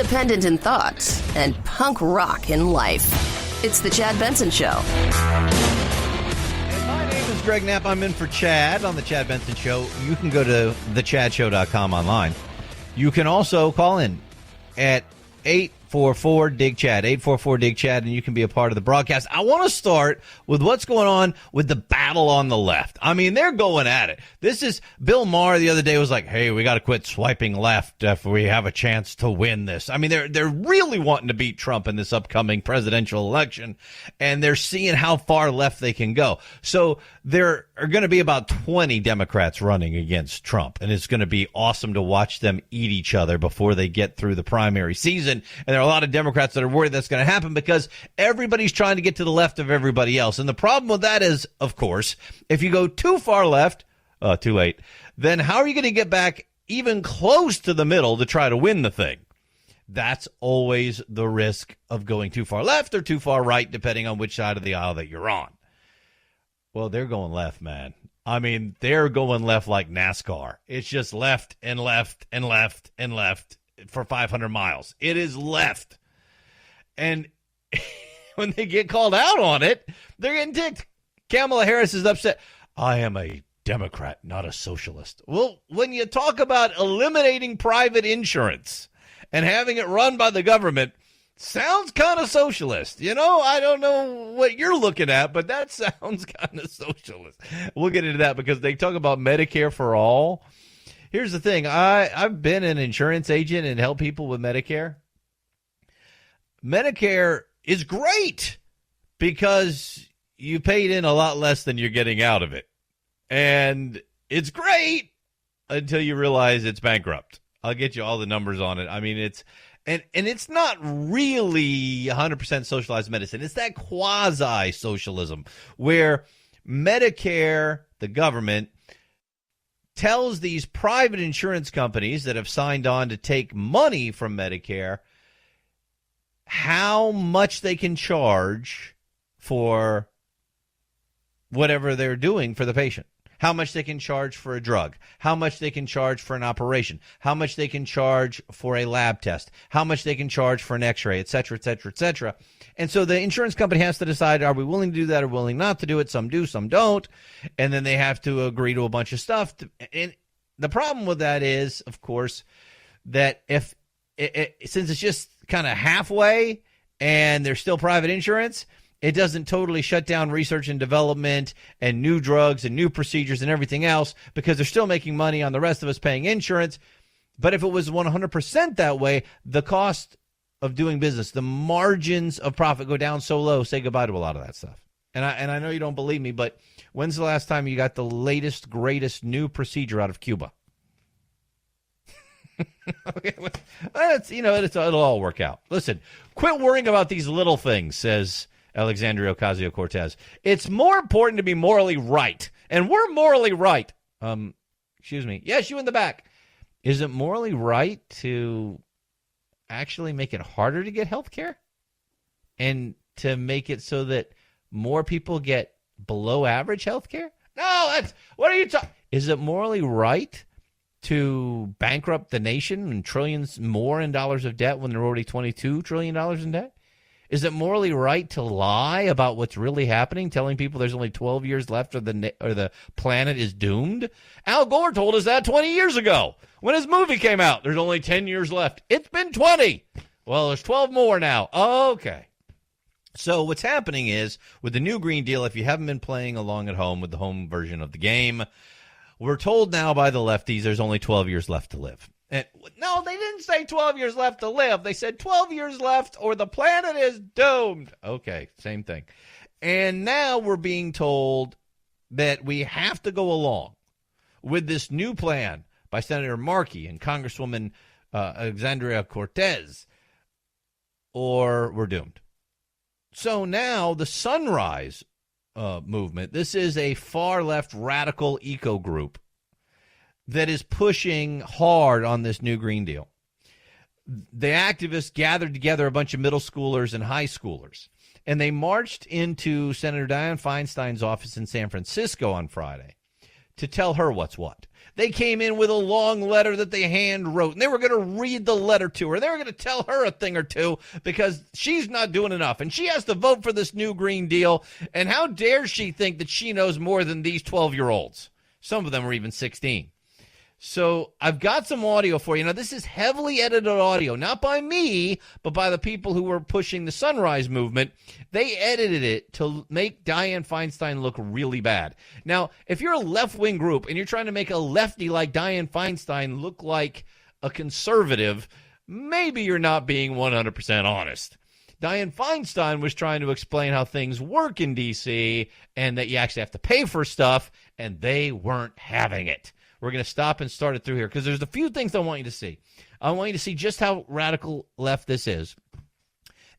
independent in thought and punk rock in life. It's The Chad Benson Show. My name is Greg Knapp. I'm in for Chad on The Chad Benson Show. You can go to thechadshow.com online. You can also call in at 844-DIG-CHAD, 844-DIG-CHAD, and you can be a part of the broadcast. I want to start with what's going on with the battle on the left. I mean, they're going at it. This is Bill Maher the other day was like, hey, we got to quit swiping left if we have a chance to win this. I mean, they're really wanting to beat Trump in this upcoming presidential election, and they're seeing how far left they can go. So there are going to be about 20 Democrats running against Trump, and it's going to be awesome to watch them eat each other before they get through the primary season. And there are a lot of Democrats that are worried that's going to happen because everybody's trying to get to the left of everybody else. And the problem with that is, of course, if you go too far left, too late, then how are you going to get back even close to the middle to try to win the thing? That's always the risk of going too far left or too far right, depending on which side of the aisle that you're on. Well, they're going left, man. I mean, they're going left like NASCAR. It's just left and left and left and left for 500 miles. It is left. And when they get called out on it, they're getting ticked. Kamala Harris is upset. I am a Democrat, not a socialist. Well, when you talk about eliminating private insurance and having it run by the government, sounds kind of socialist. You know, I don't know what you're looking at, but that sounds kind of socialist. We'll get into that because they talk about Medicare for all. Here's the thing. I've been an insurance agent and helped people with Medicare. Medicare is great because you paid in a lot less than you're getting out of it. And it's great until you realize it's bankrupt. I'll get you all the numbers on it. I mean, it's and it's not really 100% socialized medicine. It's that quasi-socialism where Medicare, the government, tells these private insurance companies that have signed on to take money from Medicare how much they can charge for whatever they're doing for the patient. How much they can charge for a drug, how much they can charge for an operation, how much they can charge for a lab test, how much they can charge for an x-ray, et cetera, et cetera, et cetera. And so the insurance company has to decide, are we willing to do that or willing not to do it? Some do, some don't. And then they have to agree to a bunch of stuff. And the problem with that is, of course, that if since it's just kind of halfway and there's still private insurance, it doesn't totally shut down research and development and new drugs and new procedures and everything else because they're still making money on the rest of us paying insurance. But if it was 100% that way, the cost of doing business, the margins of profit go down so low, say goodbye to a lot of that stuff. And I know you don't believe me, but when's the last time you got the latest, greatest new procedure out of Cuba? Okay, well, it'll all work out. Listen, quit worrying about these little things, says Alexandria Ocasio-Cortez. It's more important to be morally right. And we're morally right. Excuse me. Yes, you in the back. Is it morally right to actually make it harder to get health care? And to make it so that more people get below average health care? No, what are you talking? Is it morally right to bankrupt the nation and trillions more in dollars of debt when they're already $22 trillion in debt? Is it morally right to lie about what's really happening, telling people there's only 12 years left or the planet is doomed? Al Gore told us that 20 years ago when his movie came out. There's only 10 years left. It's been 20. Well, there's 12 more now. Okay. So what's happening is with the new Green Deal, if you haven't been playing along at home with the home version of the game, we're told now by the lefties there's only 12 years left to live. And no, they didn't say 12 years left to live. They said 12 years left or the planet is doomed. Okay, same thing. And now we're being told that we have to go along with this new plan by Senator Markey and Congresswoman Alexandria Cortez, or we're doomed. So now the Sunrise movement, this is a far-left radical eco group that is pushing hard on this new Green Deal. The activists gathered together a bunch of middle schoolers and high schoolers, and they marched into Senator Diane Feinstein's office in San Francisco on Friday to tell her what's what. They came in with a long letter that they hand wrote, and they were going to read the letter to her. They were going to tell her a thing or two because she's not doing enough, and she has to vote for this new Green Deal. And how dare she think that she knows more than these 12-year-olds? Some of them are even 16. So I've got some audio for you. Now, this is heavily edited audio, not by me, but by the people who were pushing the Sunrise Movement. They edited it to make Diane Feinstein look really bad. Now, if you're a left-wing group and you're trying to make a lefty like Diane Feinstein look like a conservative, maybe you're not being 100% honest. Diane Feinstein was trying to explain how things work in D.C. and that you actually have to pay for stuff, and they weren't having it. We're going to stop and start it through here because there's a few things I want you to see. I want you to see just how radical left this is.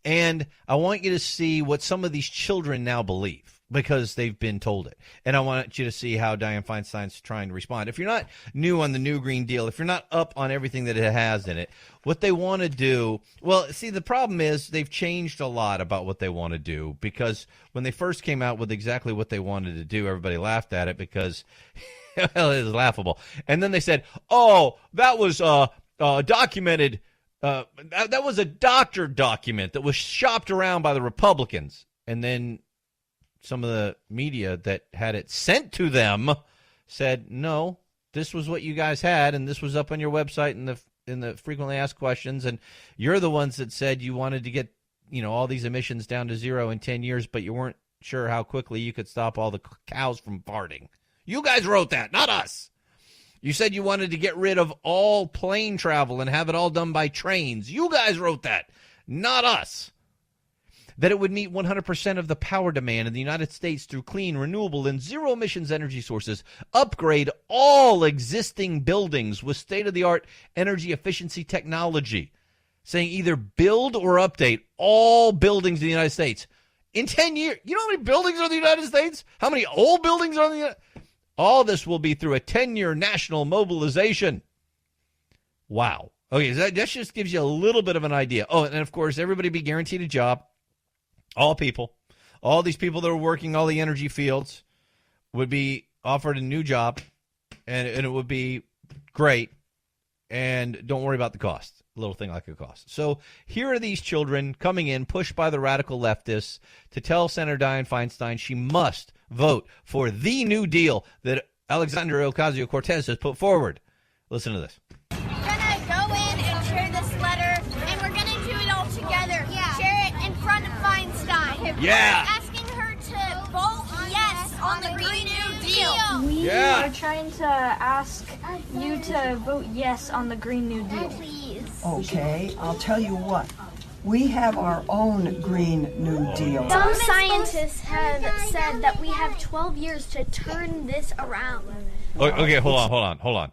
And I want you to see what some of these children now believe because they've been told it. And I want you to see how Diane Feinstein's trying to respond. If you're not new on the new Green Deal, if you're not up on everything that it has in it, what they want to do, well, see, the problem is they've changed a lot about what they want to do because when they first came out with exactly what they wanted to do, everybody laughed at it because well, it was laughable. And then they said, oh, that was documented. That was a doctored document that was shopped around by the Republicans. And then some of the media that had it sent to them said, no, this was what you guys had, and this was up on your website in the frequently asked questions, and you're the ones that said you wanted to get, all these emissions down to zero in 10 years, but you weren't sure how quickly you could stop all the cows from farting. You guys wrote that, not us. You said you wanted to get rid of all plane travel and have it all done by trains. You guys wrote that, not us. That it would meet 100% of the power demand in the United States through clean, renewable, and zero-emissions energy sources, upgrade all existing buildings with state-of-the-art energy efficiency technology, saying either build or update all buildings in the United States. In 10 years, you know how many buildings are in the United States? How many old buildings are in the United States? All this will be through a 10-year national mobilization. Wow. Okay, so that just gives you a little bit of an idea. Oh, and of course, everybody be guaranteed a job. All people. All these people that are working all the energy fields would be offered a new job, and it would be great. And don't worry about the cost. A little thing like a cost. So here are these children coming in, pushed by the radical leftists, to tell Senator Dianne Feinstein she must vote for the New Deal that Alexandria Ocasio-Cortez has put forward. Listen to this. We're going to go in and share this letter, and we're going to do it all together. Yeah. Share it in front of Feinstein. Yeah. We're asking her to vote yes on the Green New Deal. We are trying to ask you to vote yes on the Green New Deal. Please. Okay, I'll tell you what. We have our own Green New Deal. Some scientists have said that we have 12 years to turn this around. Okay, hold on.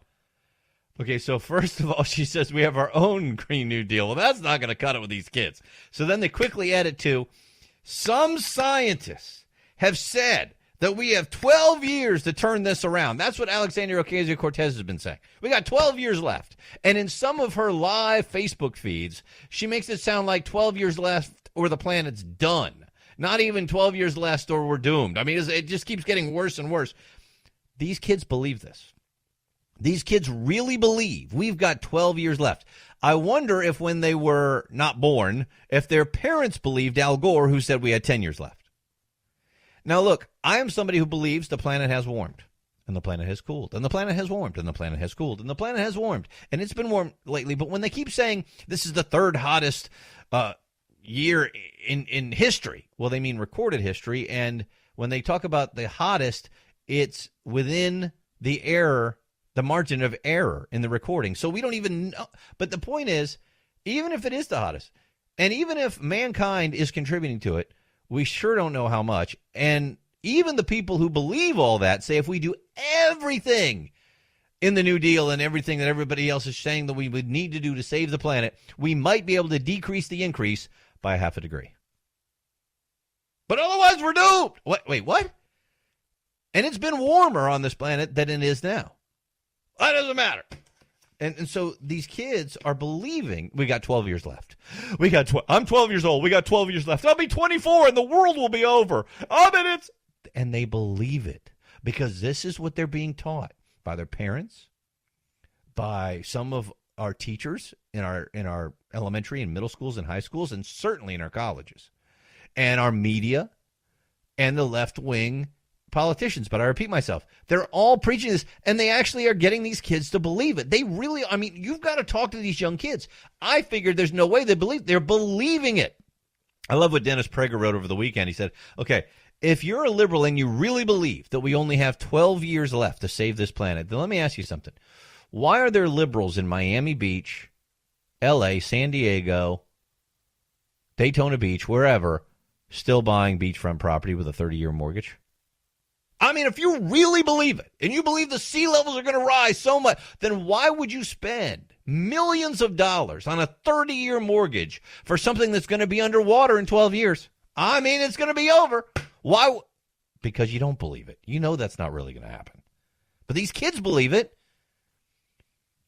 Okay, so first of all, she says we have our own Green New Deal. Well, that's not going to cut it with these kids. So then they quickly edit to, some scientists have said that we have 12 years to turn this around. That's what Alexandria Ocasio-Cortez has been saying. We got 12 years left. And in some of her live Facebook feeds, she makes it sound like 12 years left or the planet's done. Not even 12 years left or we're doomed. I mean, it just keeps getting worse and worse. These kids believe this. These kids really believe we've got 12 years left. I wonder if when they were not born, if their parents believed Al Gore, who said we had 10 years left. Now, look, I am somebody who believes the planet has warmed, and the planet has cooled, and the planet has warmed, and the planet has cooled, and the planet has warmed, and it's been warm lately. But when they keep saying this is the third hottest year in history, well, they mean recorded history. And when they talk about the hottest, it's within the margin of error in the recording. So we don't even know. But the point is, even if it is the hottest, and even if mankind is contributing to it, we sure don't know how much. And even the people who believe all that say if we do everything in the New Deal and everything that everybody else is saying that we would need to do to save the planet, we might be able to decrease the increase by 0.5 degree. But otherwise, we're doomed. Wait, what? And it's been warmer on this planet than it is now. That doesn't matter. And so these kids are believing we got 12 years left. I'm 12 years old. We got 12 years left. I'll be 24 and the world will be over. And they believe it because this is what they're being taught by their parents, by some of our teachers in our elementary and middle schools and high schools, and certainly in our colleges, and our media, and the left-wing politicians. But I repeat myself, they're all preaching this, and they actually are getting these kids to believe it. They really, I mean, you've got to talk to these young kids. I figured there's no way they're believing it. I love what Dennis Prager wrote over the weekend. He said, okay, if you're a liberal and you really believe that we only have 12 years left to save this planet, then let me ask you something. Why are there liberals in Miami Beach, L.A., San Diego, Daytona Beach, wherever, still buying beachfront property with a 30-year mortgage? I mean, if you really believe it, and you believe the sea levels are going to rise so much, then why would you spend millions of dollars on a 30-year mortgage for something that's going to be underwater in 12 years? I mean, it's going to be over. Why? Because you don't believe it. You know that's not really going to happen. But these kids believe it.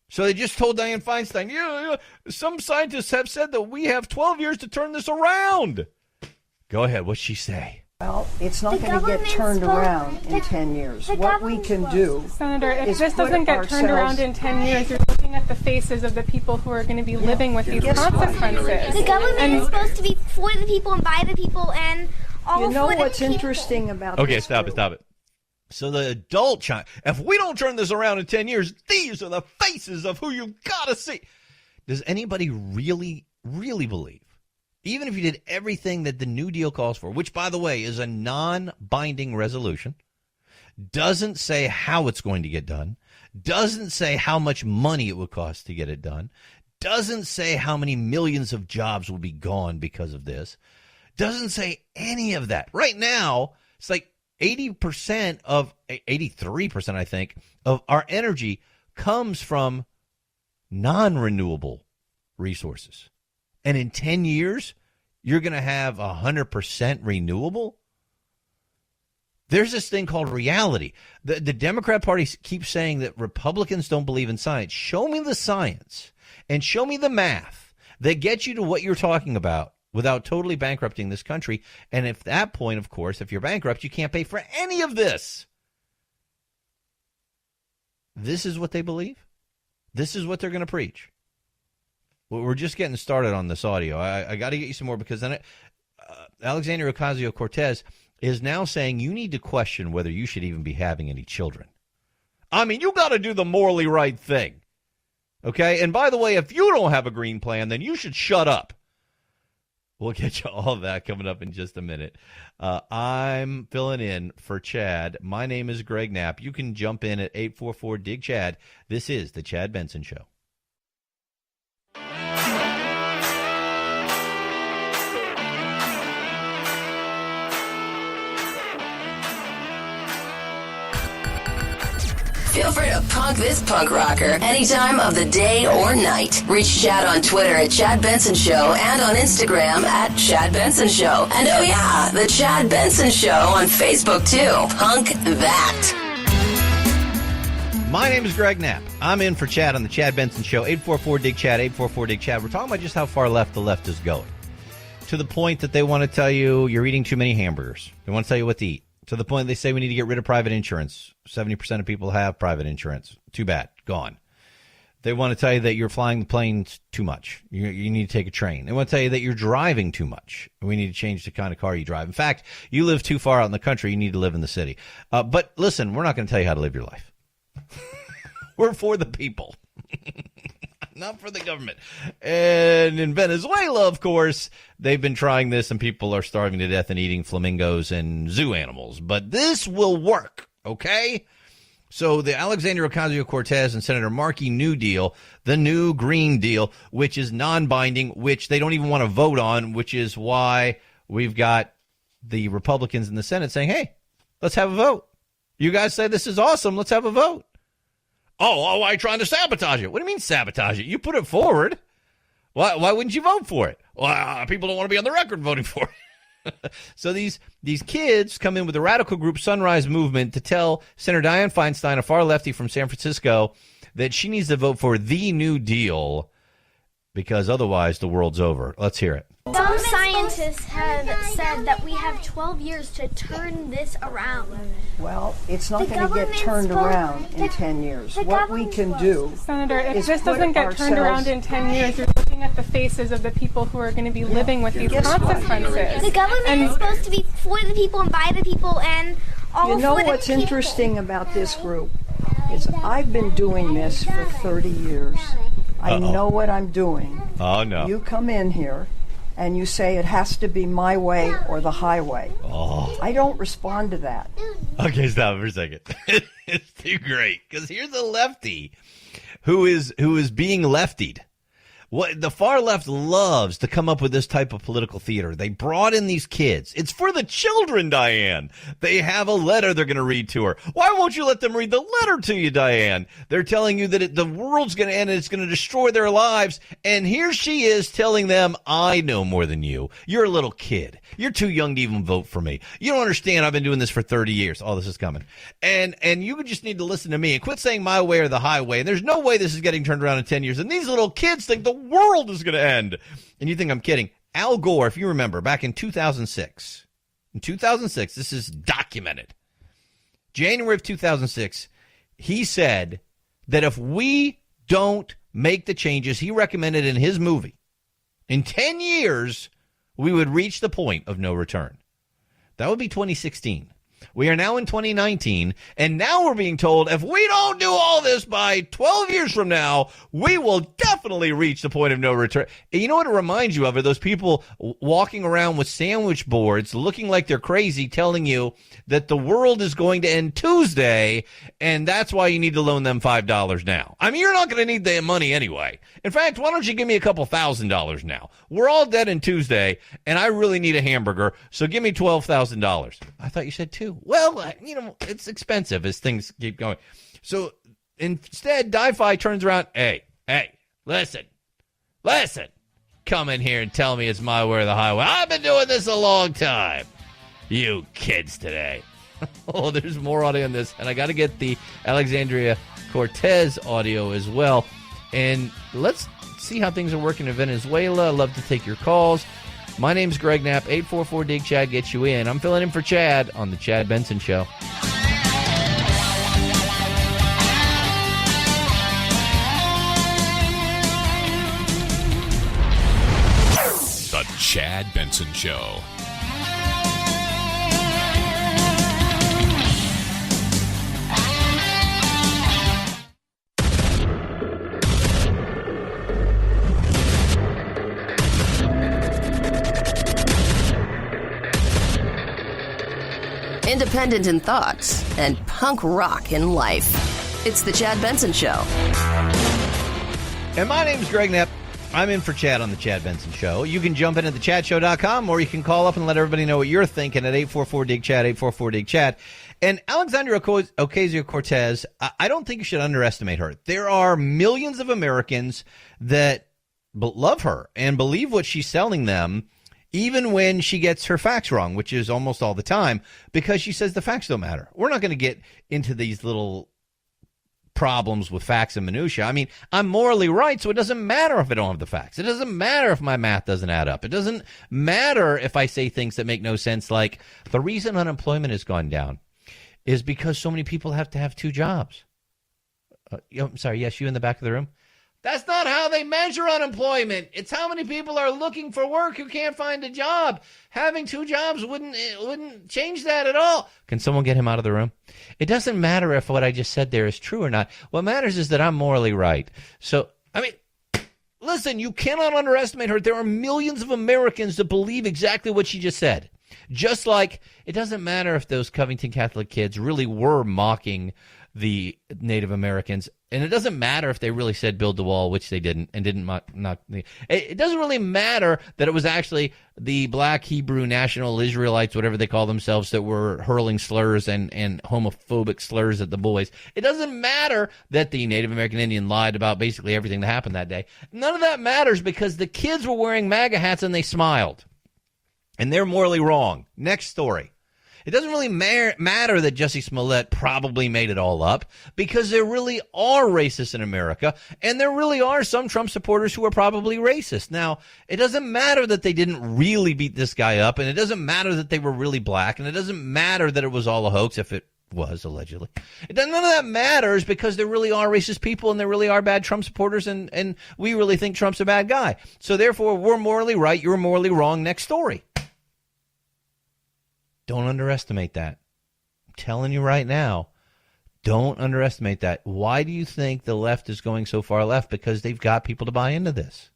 So they just told Diane Feinstein, yeah, some scientists have said that we have 12 years to turn this around. Go ahead. What'd she say? Well, it's not going to get turned around in 10 years. What we can do, Senator, if this doesn't get turned around in 10 years, you're looking at the faces of the people who are going to be living with these consequences. The government is supposed to be for the people and by the people and all for the people. You know what's interesting about Okay, this stop it. So the adult child, if we don't turn this around in 10 years, these are the faces of who you've got to see. Does anybody really, really believe, even if you did everything that the New Deal calls for, which, by the way, is a non-binding resolution, doesn't say how it's going to get done, doesn't say how much money it would cost to get it done, doesn't say how many millions of jobs will be gone because of this, doesn't say any of that. Right now, it's like 83%, I think, of our energy comes from non-renewable resources. And in 10 years, you're going to have 100% renewable? There's this thing called reality. The Democrat Party keeps saying that Republicans don't believe in science. Show me the science and show me the math that gets you to what you're talking about without totally bankrupting this country. And at that point, of course, if you're bankrupt, you can't pay for any of this. This is what they believe. This is what they're going to preach. Well, we're just getting started on this audio. I got to get you some more, because then Alexandria Ocasio-Cortez is now saying you need to question whether you should even be having any children. I mean, you got to do the morally right thing. Okay? And by the way, if you don't have a green plan, then you should shut up. We'll get you all of that coming up in just a minute. I'm filling in for Chad. My name is Greg Knapp. You can jump in at 844-DIG-CHAD. This is The Chad Benson Show. Feel free to punk this punk rocker any time of the day or night. Reach Chad on Twitter at Chad Benson Show and on Instagram at Chad Benson Show. And oh yeah, the Chad Benson Show on Facebook too. Punk that. My name is Greg Knapp. I'm in for Chad on the Chad Benson Show. 844-DIG-CHAD, 844-DIG-CHAD. We're talking about just how far left the left is going. To the point that they want to tell you you're eating too many hamburgers. They want to tell you what to eat. To the point they say we need to get rid of private insurance. 70% of people have private insurance. Too bad. Gone. They want to tell you that you're flying the planes too much. You need to take a train. They want to tell you that you're driving too much. We need to change the kind of car you drive. In fact, you live too far out in the country. You need to live in the city. But listen, we're not going to tell you how to live your life. We're for the people. Not for the government. And in Venezuela, of course, they've been trying this and people are starving to death and eating flamingos and zoo animals. But this will work, okay? So the Alexandria Ocasio-Cortez and Senator Markey New Deal, the new Green Deal, which is non-binding, which they don't even want to vote on, which is why we've got the Republicans in the Senate saying, hey, let's have a vote. You guys say this is awesome. Let's have a vote. Oh, why are you trying to sabotage it? What do you mean sabotage it? You put it forward. Why wouldn't you vote for it? Well, people don't want to be on the record voting for it. So these kids come in with the radical group Sunrise Movement to tell Senator Diane Feinstein, a far lefty from San Francisco, that she needs to vote for the New Deal because otherwise the world's over. Let's hear it. Some scientists scientists have said that we have 12 years to turn this around. Well, it's not The going to get government's turned supposed- around in 10 years. the What we government's can do Senator, if is this put doesn't get turned around ourselves- in 10 years, you're looking at the faces of the people who are going to be living with these Guess what? consequences. The government is supposed to be for the people and by the people and all You know for the what's people. interesting about this group is I've been doing this for 30 years. I know what I'm doing. Oh, no. You come in here and you say it has to be my way or the highway. Oh. I don't respond to that. Okay, stop for a second. It's too great because here's a lefty who is being leftied. What the far left loves to come up with this type of political theater. They brought in these kids. It's for the children, Diane. They have a letter they're going to read to her. Why won't you let them read the letter to you, Diane? They're telling you that the world's going to end and it's going to destroy their lives. And here she is telling them, I know more than you. You're a little kid. You're too young to even vote for me. You don't understand. I've been doing this for 30 years. Oh, this is coming. And you just need to listen to me and quit saying my way or the highway. And there's no way this is getting turned around in 10 years. And these little kids think the world is going to end. And you think I'm kidding. Al Gore, if you remember, back in 2006, this is documented. January of 2006, he said that if we don't make the changes he recommended in his movie, in 10 years, we would reach the point of no return. That would be 2016. We are now in 2019, and now we're being told if we don't do all this by 12 years from now, we will definitely reach the point of no return. And you know what it reminds you of? Are those people walking around with sandwich boards looking like they're crazy, telling you that the world is going to end Tuesday, and that's why you need to loan them $5 now. I mean, you're not going to need the money anyway. In fact, why don't you give me a couple $1,000s now? We're all dead in Tuesday, and I really need a hamburger, so give me $12,000. I thought you said two. Well, it's expensive as things keep going. So instead, Di-Fi turns around. Hey, listen. Come in here and tell me it's my way or the highway. I've been doing this a long time. You kids today. Oh, there's more audio on this. And I got to get the Alexandria Cortez audio as well. And let's see how things are working in Venezuela. I'd love to take your calls. My name's Greg Knapp. 844-DIG-CHAD gets you in. I'm filling in for Chad on The Chad Benson Show. The Chad Benson Show. Independent in thoughts and punk rock in life. It's the Chad Benson Show. And my name's Greg Knapp. I'm in for Chad on the Chad Benson Show. You can jump in at thechadshow.com, or you can call up and let everybody know what you're thinking at 844-DIG-CHAD, 844-DIG-CHAD. And Alexandria Ocasio-Cortez, I don't think you should underestimate her. There are millions of Americans that love her and believe what she's selling them, even when she gets her facts wrong, which is almost all the time, because she says the facts don't matter. We're not going to get into these little problems with facts and minutia. I mean, I'm morally right, so it doesn't matter if I don't have the facts. It doesn't matter if my math doesn't add up. It doesn't matter if I say things that make no sense, like the reason unemployment has gone down is because so many people have to have two jobs. I'm sorry, yes, you in the back of the room? That's not how they measure unemployment. It's how many people are looking for work who can't find a job. Having two jobs wouldn't change that at all. Can someone get him out of the room? It doesn't matter if what I just said there is true or not. What matters is that I'm morally right. So, I mean, listen, you cannot underestimate her. There are millions of Americans that believe exactly what she just said. Just like it doesn't matter if those Covington Catholic kids really were mocking the Native Americans. And it doesn't matter if they really said build the wall, which they didn't, and didn't knock the. It doesn't really matter that it was actually the Black Hebrew National Israelites, whatever they call themselves, that were hurling slurs and homophobic slurs at the boys. It doesn't matter that the Native American Indian lied about basically everything that happened that day. None of that matters because the kids were wearing MAGA hats and they smiled. And they're morally wrong. Next story. It doesn't really matter that Jussie Smollett probably made it all up, because there really are racists in America, and there really are some Trump supporters who are probably racist. Now, it doesn't matter that they didn't really beat this guy up, and it doesn't matter that they were really black, and it doesn't matter that it was all a hoax, if it was, allegedly. None of that matters, because there really are racist people, and there really are bad Trump supporters, and we really think Trump's a bad guy. So therefore, we're morally right, you're morally wrong, next story. Don't underestimate that. I'm telling you right now, don't underestimate that. Why do you think the left is going so far left? Because they've got people to buy into this.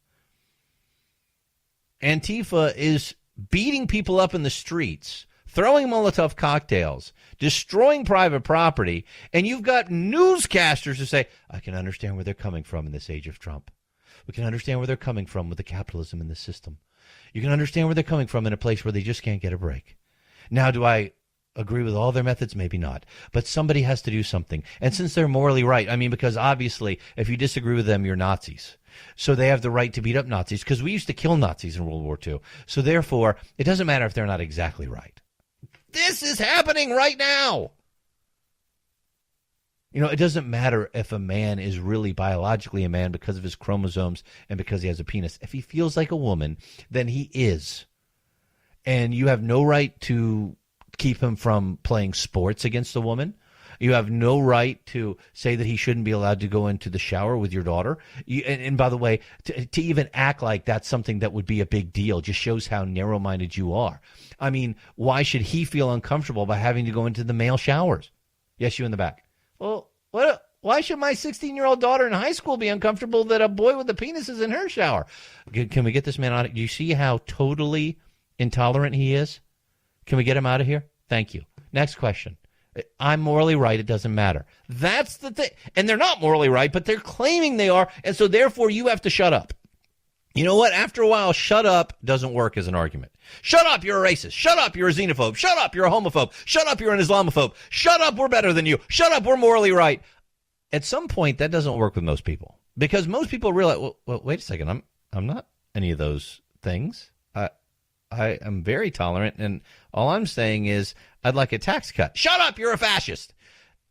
Antifa is beating people up in the streets, throwing Molotov cocktails, destroying private property, and you've got newscasters who say, I can understand where they're coming from in this age of Trump. We can understand where they're coming from with the capitalism in the system. You can understand where they're coming from in a place where they just can't get a break. Now, do I agree with all their methods? Maybe not. But somebody has to do something. And since they're morally right, I mean, because obviously, if you disagree with them, you're Nazis. So they have the right to beat up Nazis, because we used to kill Nazis in World War II. So therefore, it doesn't matter if they're not exactly right. This is happening right now. You know, it doesn't matter if a man is really biologically a man because of his chromosomes and because he has a penis. If he feels like a woman, then he is. And you have no right to keep him from playing sports against a woman. You have no right to say that he shouldn't be allowed to go into the shower with your daughter. And by the way, to even act like that's something that would be a big deal just shows how narrow-minded you are. I mean, why should he feel uncomfortable by having to go into the male showers? Yes, you in the back. Well, why should my 16-year-old daughter in high school be uncomfortable that a boy with a penis is in her shower? Can we get this man out of here? Do you see how totally intolerant he is? Can we get him out of here? Thank you. Next question. I'm morally right. It doesn't matter. That's the thing. And they're not morally right, but they're claiming they are. And so therefore you have to shut up. You know what? After a while, shut up doesn't work as an argument. Shut up, you're a racist. Shut up, you're a xenophobe. Shut up, you're a homophobe. Shut up, you're an Islamophobe. Shut up, we're better than you. Shut up, we're morally right. At some point, that doesn't work with most people, because most people realize, well, wait a second, I'm not any of those things. I am very tolerant, and all I'm saying is I'd like a tax cut. Shut up, you're a fascist.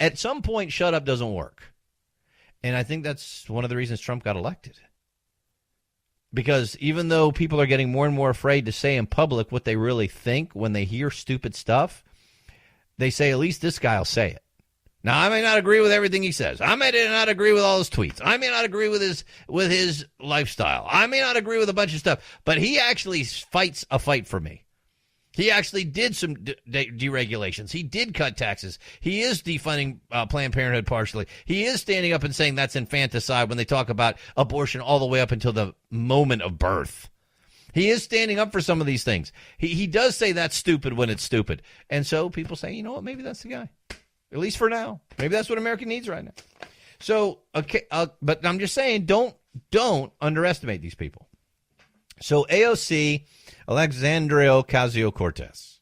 At some point, shut up doesn't work. And I think that's one of the reasons Trump got elected. Because even though people are getting more and more afraid to say in public what they really think when they hear stupid stuff, they say, at least this guy will say it. Now, I may not agree with everything he says. I may not agree with all his tweets. I may not agree with his lifestyle. I may not agree with a bunch of stuff. But he actually fights a fight for me. He actually did some deregulations. He did cut taxes. He is defunding Planned Parenthood partially. He is standing up and saying that's infanticide when they talk about abortion all the way up until the moment of birth. He is standing up for some of these things. He does say that's stupid when it's stupid. And so people say, you know what, maybe that's the guy. At least for now. Maybe that's what America needs right now. So, okay, but I'm just saying, don't underestimate these people. So AOC, Alexandria Ocasio-Cortez,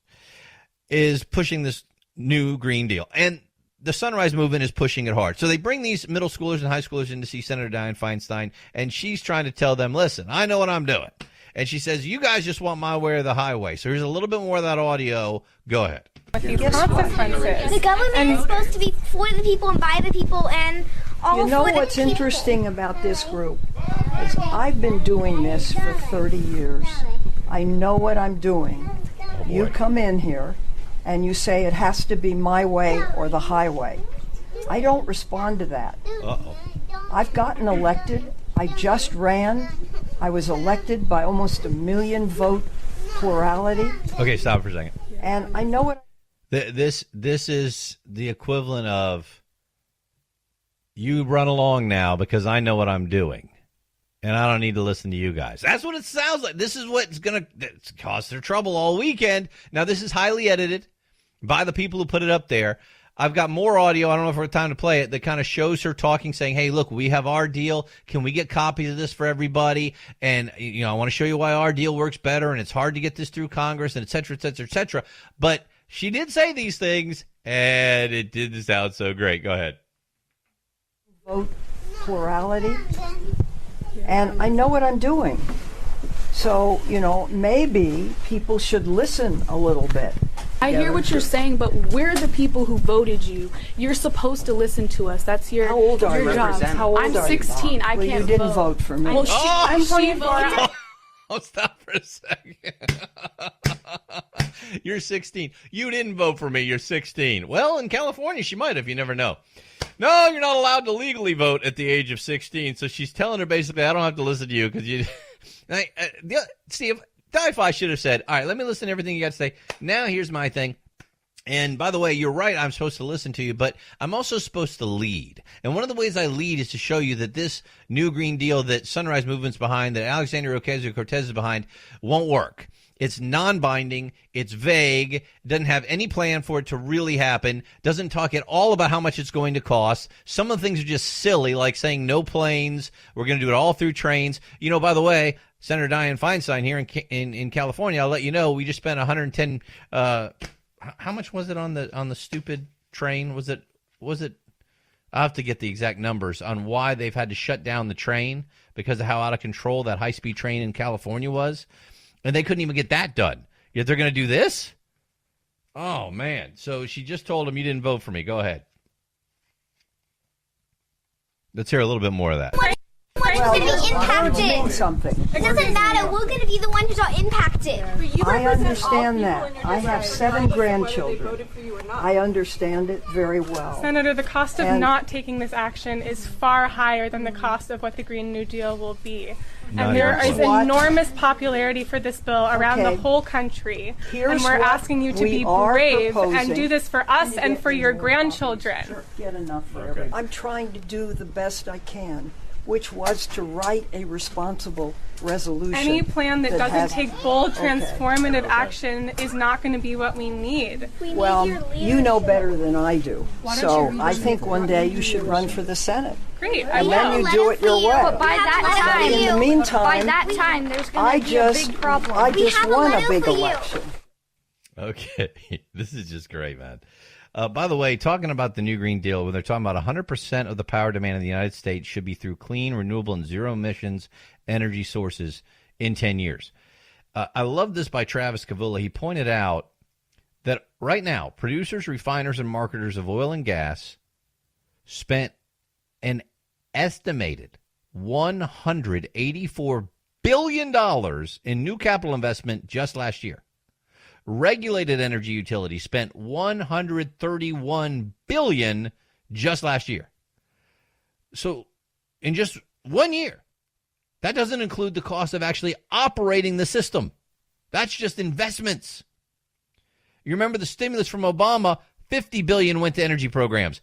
is pushing this new Green Deal. And the Sunrise Movement is pushing it hard. So they bring these middle schoolers and high schoolers in to see Senator Diane Feinstein, and she's trying to tell them, listen, I know what I'm doing. And she says, you guys just want my way or the highway. So here's a little bit more of that audio. Go ahead. These consequences. The government is supposed to be for the people and by the people and all You know for the what's people. interesting about this group is I've been doing this for 30 years. I know what I'm doing. You come in here and you say it has to be my way or the highway. I don't respond to that. Uh-oh. I've gotten elected. I just ran. I was elected by almost 1 million vote plurality. Okay, stop for a second. And I know what... This is the equivalent of, you run along now because I know what I'm doing, and I don't need to listen to you guys. That's what it sounds like. This is what's going to cause their trouble all weekend. Now, this is highly edited by the people who put it up there. I've got more audio. I don't know if we have time to play it. That kind of shows her talking, saying, hey, look, we have our deal. Can we get copies of this for everybody? And, you know, I want to show you why our deal works better, and it's hard to get this through Congress, and et cetera, et cetera, et cetera. But she did say these things, and it didn't sound so great. Go ahead. Vote plurality. And I know what I'm doing. So, you know, maybe people should listen a little bit. I hear what you're saying, but we're the people who voted you. You're supposed to listen to us. That's your How old are you? job. How old I'm are 16. you? I Well, can't you didn't vote for me. Well, I'm 24. Oh, stop for a second. You're 16. You didn't vote for me. You're 16. Well, in California, she might have. You never know. No, you're not allowed to legally vote at the age of 16. So she's telling her basically, I don't have to listen to you because you. See, if Di-Fi should have said, all right, let me listen to everything you got to say. Now here's my thing. And by the way, you're right. I'm supposed to listen to you, but I'm also supposed to lead. And one of the ways I lead is to show you that this new Green Deal that Sunrise Movement's behind, that Alexandria Ocasio-Cortez is behind, won't work. It's non-binding. It's vague. Doesn't have any plan for it to really happen. Doesn't talk at all about how much it's going to cost. Some of the things are just silly, like saying no planes. We're going to do it all through trains. You know, by the way, Senator Diane Feinstein here in California, I'll let you know, we just spent 110. How much was it on the stupid train? Was it? I'll have to get the exact numbers on why they've had to shut down the train because of how out of control that high-speed train in California was. And they couldn't even get that done. Yet they're going to do this? Oh, man. So she just told him, you didn't vote for me. Go ahead. Let's hear a little bit more of that. We're going to be impacted. Something. It doesn't matter. We're going to be the ones who are impacted. I understand that. I have 7 grandchildren. I understand it very well. Senator, the cost of not taking this action is far higher than the cost of what the Green New Deal will be. And there is enormous popularity for this bill around the whole country. And we're asking you to be brave and do this for us and for your grandchildren. Get enough for everyone. I'm trying to do the best I can, which was to write a responsible resolution. Any plan that doesn't take bold, transformative action is not going to be what we need. Well, you know better than I do. So I think one day you should run for the Senate. Great, and then you do it your way. But by that time, in the meantime, there's going to be a big problem. I just won a big election. Okay, this is just great, man. By the way, talking about the new Green Deal, when they're talking about 100% of the power demand in the United States should be through clean, renewable, and zero-emissions energy sources in 10 years. I love this by Travis Kavula. He pointed out that right now, producers, refiners, and marketers of oil and gas spent an estimated $184 billion in new capital investment just last year. Regulated energy utilities spent $131 billion just last year. So in just 1 year, that doesn't include the cost of actually operating the system. That's just investments. You remember the stimulus from Obama, $50 billion went to energy programs.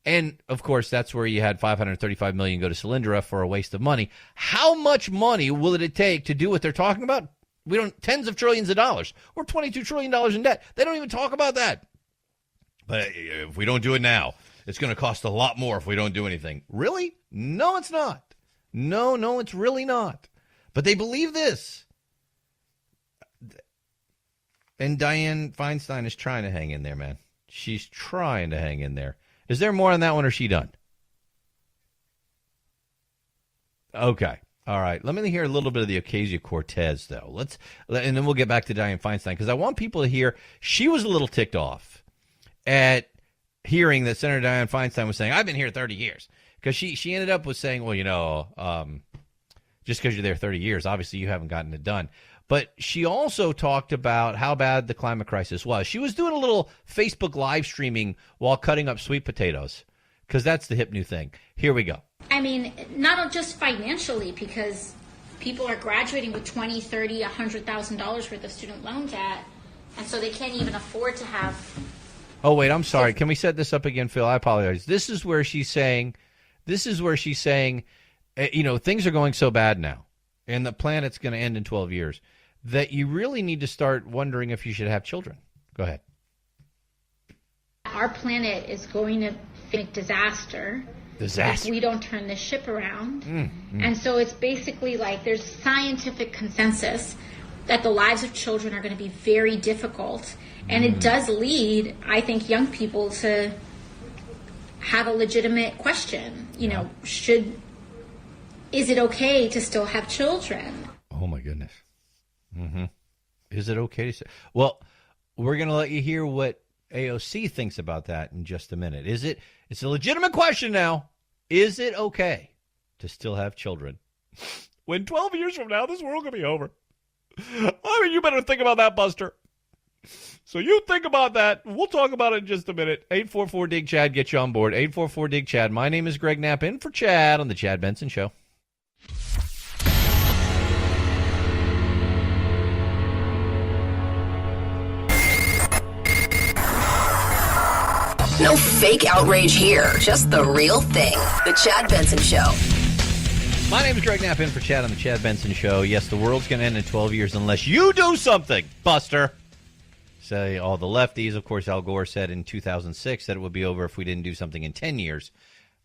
And, of course, that's where you had $535 million go to Solyndra for a waste of money. How much money will it take to do what they're talking about? We don't, tens of trillions of dollars. We're $22 trillion in debt. They don't even talk about that. But if we don't do it now, it's going to cost a lot more if we don't do anything. Really? No, it's not. No, it's really not. But they believe this. And Diane Feinstein is trying to hang in there, man. She's trying to hang in there. Is there more on that one, or is she done? Okay. All right. Let me hear a little bit of the Ocasio-Cortez, though. And then we'll get back to Diane Feinstein, because I want people to hear she was a little ticked off at hearing that Senator Diane Feinstein was saying, I've been here 30 years. Because she ended up with saying, well, just because you're there 30 years, obviously you haven't gotten it done. But she also talked about how bad the climate crisis was. She was doing a little Facebook live streaming while cutting up sweet potatoes, because that's the hip new thing. Here we go. I mean, not just financially, because people are graduating with $20,000, $30,000, $100,000 worth of student loan debt, and so they can't even afford to have. Oh, wait, I'm sorry. Can we set this up again, Phil? I apologize. This is where she's saying, things are going so bad now, and the planet's going to end in 12 years, that you really need to start wondering if you should have children. Go ahead. Our planet is going to face disaster if we don't turn this ship around. And so it's basically like there's scientific consensus that the lives of children are going to be very difficult. And it does lead, I think, young people to have a legitimate question. Is it okay to still have children? Oh, my goodness. Is it okay to say? Well, we're going to let you hear what AOC thinks about that in just a minute. It's a legitimate question now. Is it okay to still have children when 12 years from now this world could be over? I mean, you better think about that, Buster. So you think about that. We'll talk about it in just a minute. 844-DIG-CHAD, get you on board. 844-DIG-CHAD. My name is Greg Knapp, in for Chad on The Chad Benson Show. No fake outrage here, just the real thing. The Chad Benson Show. My name is Greg Knapp, in for Chad on The Chad Benson Show. Yes, the world's going to end in 12 years unless you do something, Buster. Say all the lefties. Of course, Al Gore said in 2006 that it would be over if we didn't do something in 10 years.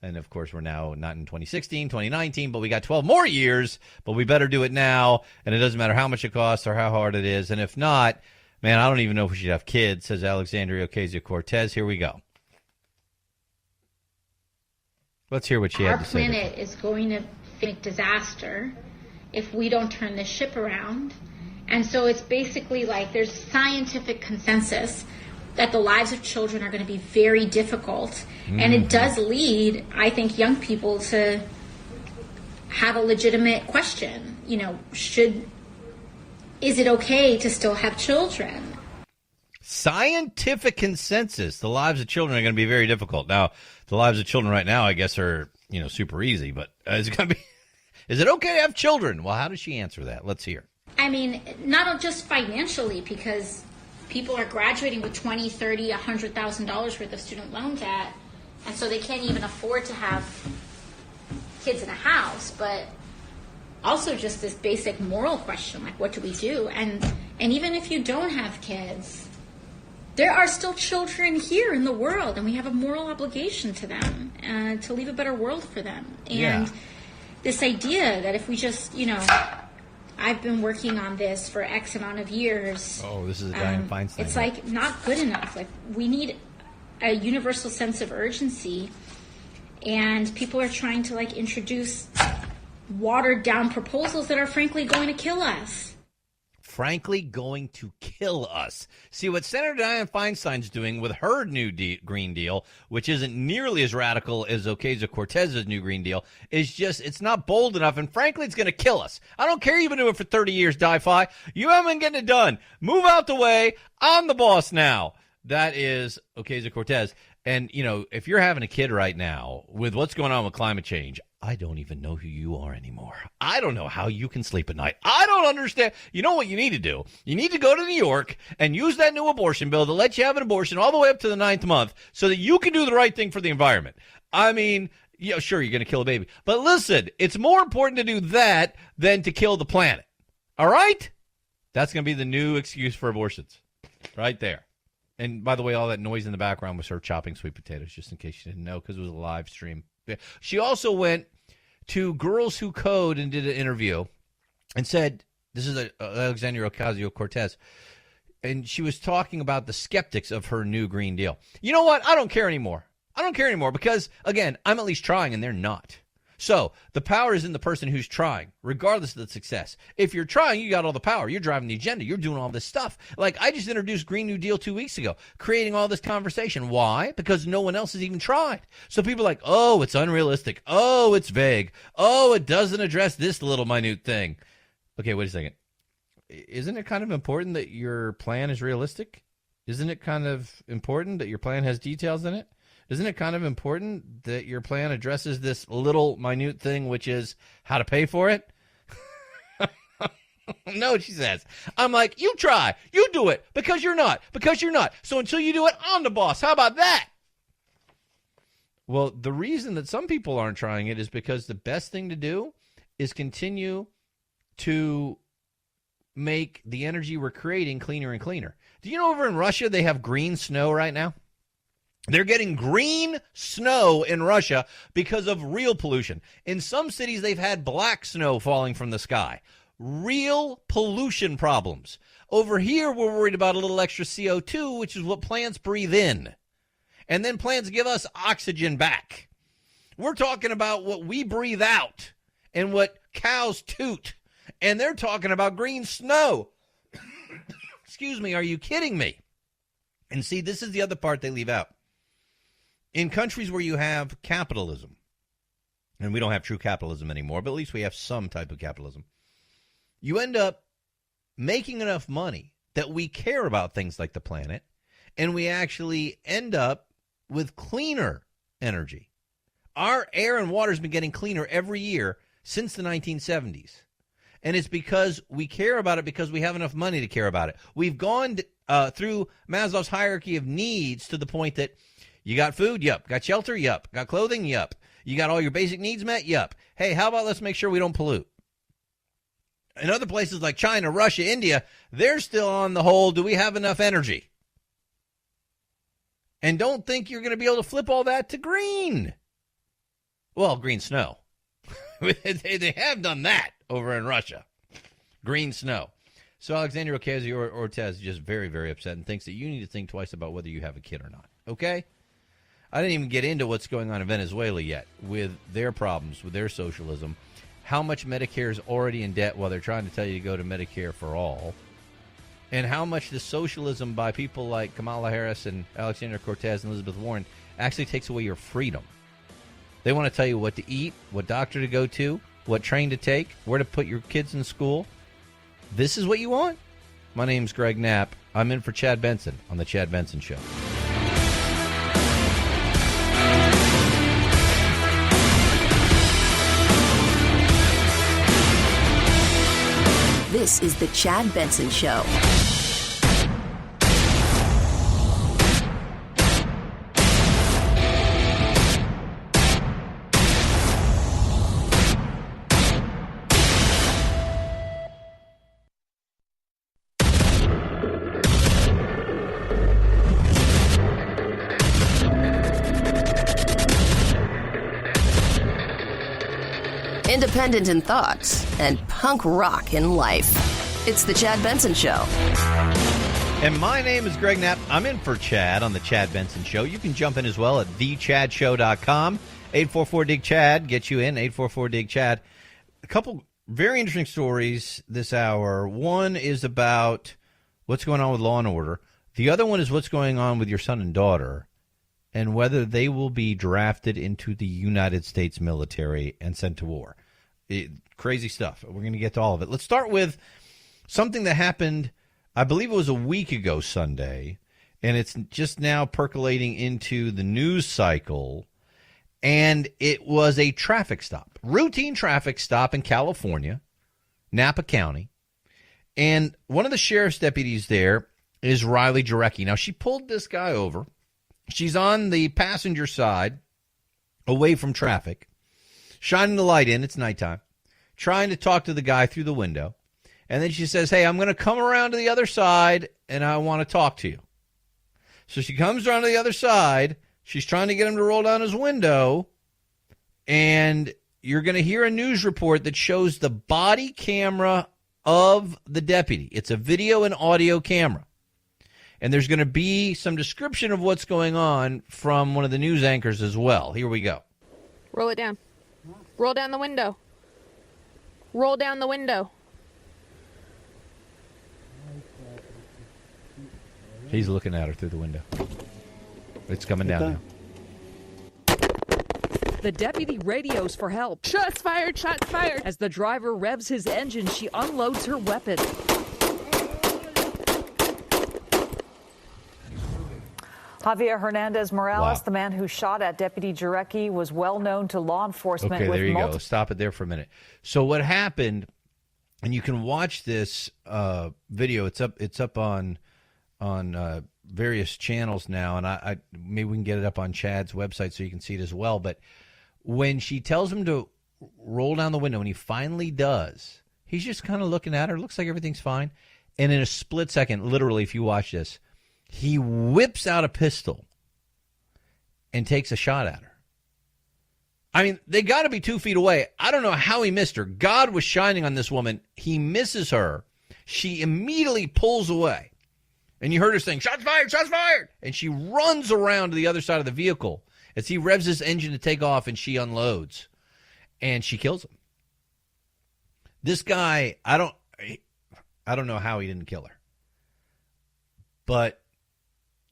And, of course, we're now not in 2016, 2019, but we got 12 more years. But we better do it now, and it doesn't matter how much it costs or how hard it is. And if not, man, I don't even know if we should have kids, says Alexandria Ocasio-Cortez. Here we go. Let's hear what she had to say. Our planet is going to be a disaster if we don't turn this ship around. And so it's basically like there's scientific consensus that the lives of children are going to be very difficult. Mm-hmm. And it does lead, I think, young people to have a legitimate question. You know, is it okay to still have children? Scientific consensus. The lives of children are going to be very difficult. Now, the lives of children right now, I guess, are, super easy. But is it going to be? Is it okay to have children? Well, how does she answer that? Let's hear. I mean, not just financially, because people are graduating with $20,000, $30,000, $100,000 worth of student loan debt, and so they can't even afford to have kids in a house. But also just this basic moral question, like, what do we do? And even if you don't have kids, there are still children here in the world, and we have a moral obligation to them to leave a better world for them. And this idea that if we just, I've been working on this for X amount of years. Oh, this is a Diane Feinstein. It's like not good enough. Like, we need a universal sense of urgency, and people are trying to introduce watered down proposals that are frankly going to kill us. Frankly, going to kill us. See, what Senator Diane Feinstein's doing with her new Green Deal, which isn't nearly as radical as Ocasio-Cortez's new Green Deal, is just, it's not bold enough, and frankly, it's going to kill us. I don't care you've been doing it for 30 years, Di-Fi. You haven't been getting it done. Move out the way. I'm the boss now. That is Ocasio-Cortez. And, if you're having a kid right now with what's going on with climate change, I don't even know who you are anymore. I don't know how you can sleep at night. I don't understand. You know what you need to do? You need to go to New York and use that new abortion bill to let you have an abortion all the way up to the 9th month so that you can do the right thing for the environment. I mean, sure, you're going to kill a baby. But listen, it's more important to do that than to kill the planet. All right? That's going to be the new excuse for abortions right there. And by the way, all that noise in the background was her chopping sweet potatoes, just in case you didn't know, because it was a live stream. She also went to Girls Who Code and did an interview and said, this is Alexandria Ocasio-Cortez, and she was talking about the skeptics of her new Green Deal. You know what? I don't care anymore. I don't care anymore because, again, I'm at least trying and they're not. So the power is in the person who's trying, regardless of the success. If you're trying, you got all the power. You're driving the agenda. You're doing all this stuff. Like, I just introduced Green New Deal 2 weeks ago, creating all this conversation. Why? Because no one else has even tried. So people are like, oh, it's unrealistic. Oh, it's vague. Oh, it doesn't address this little minute thing. Okay, wait a second. Isn't it kind of important that your plan is realistic? Isn't it kind of important that your plan has details in it? Isn't it kind of important that your plan addresses this little minute thing, which is how to pay for it? No, she says. I'm like, you try. You do it because you're not. Because you're not. So until you do it, I'm the boss. How about that? Well, the reason that some people aren't trying it is because the best thing to do is continue to make the energy we're creating cleaner and cleaner. Do you know over in Russia they have green snow right now? They're getting green snow in Russia because of real pollution. In some cities, they've had black snow falling from the sky. Real pollution problems. Over here, we're worried about a little extra CO2, which is what plants breathe in. And then plants give us oxygen back. We're talking about what we breathe out and what cows toot. And they're talking about green snow. Excuse me, are you kidding me? And see, this is the other part they leave out. In countries where you have capitalism, and we don't have true capitalism anymore, but at least we have some type of capitalism, you end up making enough money that we care about things like the planet, and we actually end up with cleaner energy. Our air and water has been getting cleaner every year since the 1970s. And it's because we care about it because we have enough money to care about it. We've gone through Maslow's hierarchy of needs to the point that you got food, yup. Got shelter, yup. Got clothing, yup. You got all your basic needs met, yup. Hey, how about let's make sure we don't pollute? In other places like China, Russia, India, they're still on the whole, do we have enough energy? And don't think you're going to be able to flip all that to green. Well, green snow. They have done that over in Russia. Green snow. So Alexandria Ocasio-Cortez is just very, very upset and thinks that you need to think twice about whether you have a kid or not. Okay? I didn't even get into what's going on in Venezuela yet with their problems, with their socialism. How much Medicare is already in debt while they're trying to tell you to go to Medicare for all. And how much the socialism by people like Kamala Harris and Alexandria Cortez and Elizabeth Warren actually takes away your freedom. They want to tell you what to eat, what doctor to go to, what train to take, where to put your kids in school. This is what you want? My name's Greg Knapp. I'm in for Chad Benson on The Chad Benson Show. This is The Chad Benson Show. Independent in thoughts and punk rock in life. It's The Chad Benson Show. And my name is Greg Knapp. I'm in for Chad on The Chad Benson Show. You can jump in as well at thechadshow.com. 844-DIG-CHAD. Get you in, 844-DIG-CHAD. A couple very interesting stories this hour. One is about what's going on with law and order. The other one is what's going on with your son and daughter and whether they will be drafted into the United States military and sent to war. Crazy stuff. We're going to get to all of it. Let's start with something that happened, I believe it was a week ago Sunday, and it's just now percolating into the news cycle, and it was a traffic stop, routine traffic stop in California, Napa County, and one of the sheriff's deputies there is Riley Jarecki. Now, she pulled this guy over. She's on the passenger side, away from traffic, shining the light in. It's nighttime, trying to talk to the guy through the window. And then she says, hey, I'm going to come around to the other side, and I want to talk to you. So she comes around to the other side. She's trying to get him to roll down his window, and you're going to hear a news report that shows the body camera of the deputy. It's a video and audio camera. And there's going to be some description of what's going on from one of the news anchors as well. Here we go. Roll it down. Roll down the window. Roll down the window. He's looking at her through the window. It's coming down now. The deputy radios for help. Shots fired, shots fired. As the driver revs his engine, she unloads her weapon. Javier Hernandez Morales, the man who shot at Deputy Jarecki, was well known to law enforcement. Okay, there you go. Stop it there for a minute. So what happened, and you can watch this video. It's up on various channels now, and I maybe we can get it up on Chad's website so you can see it as well. But when she tells him to roll down the window, and he finally does, he's just kind of looking at her. Looks like everything's fine. And in a split second, literally, if you watch this, he whips out a pistol and takes a shot at her. I mean, they got to be 2 feet away. I don't know how he missed her. God was shining on this woman. He misses her. She immediately pulls away. And you heard her saying, shots fired, shots fired. And she runs around to the other side of the vehicle as he revs his engine to take off, and she unloads. And she kills him. This guy, I don't know how he didn't kill her. But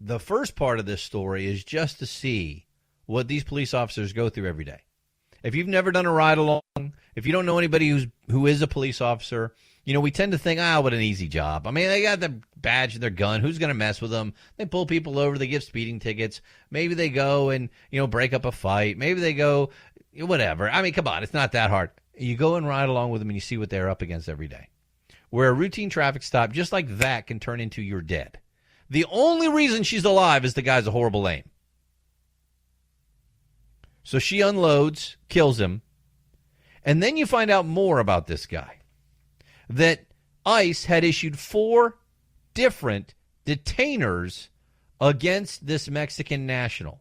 the first part of this story is just to see what these police officers go through every day. If you've never done a ride along, if you don't know anybody who is a police officer, we tend to think, what an easy job. I mean, they got the badge and their gun. Who's going to mess with them? They pull people over. They give speeding tickets. Maybe they go and, break up a fight. Maybe they go, whatever. I mean, come on. It's not that hard. You go and ride along with them and you see what they're up against every day. Where a routine traffic stop just like that can turn into you're dead. The only reason she's alive is the guy's a horrible aim. So she unloads, kills him, and then you find out more about this guy. That ICE had issued 4 different detainers against this Mexican national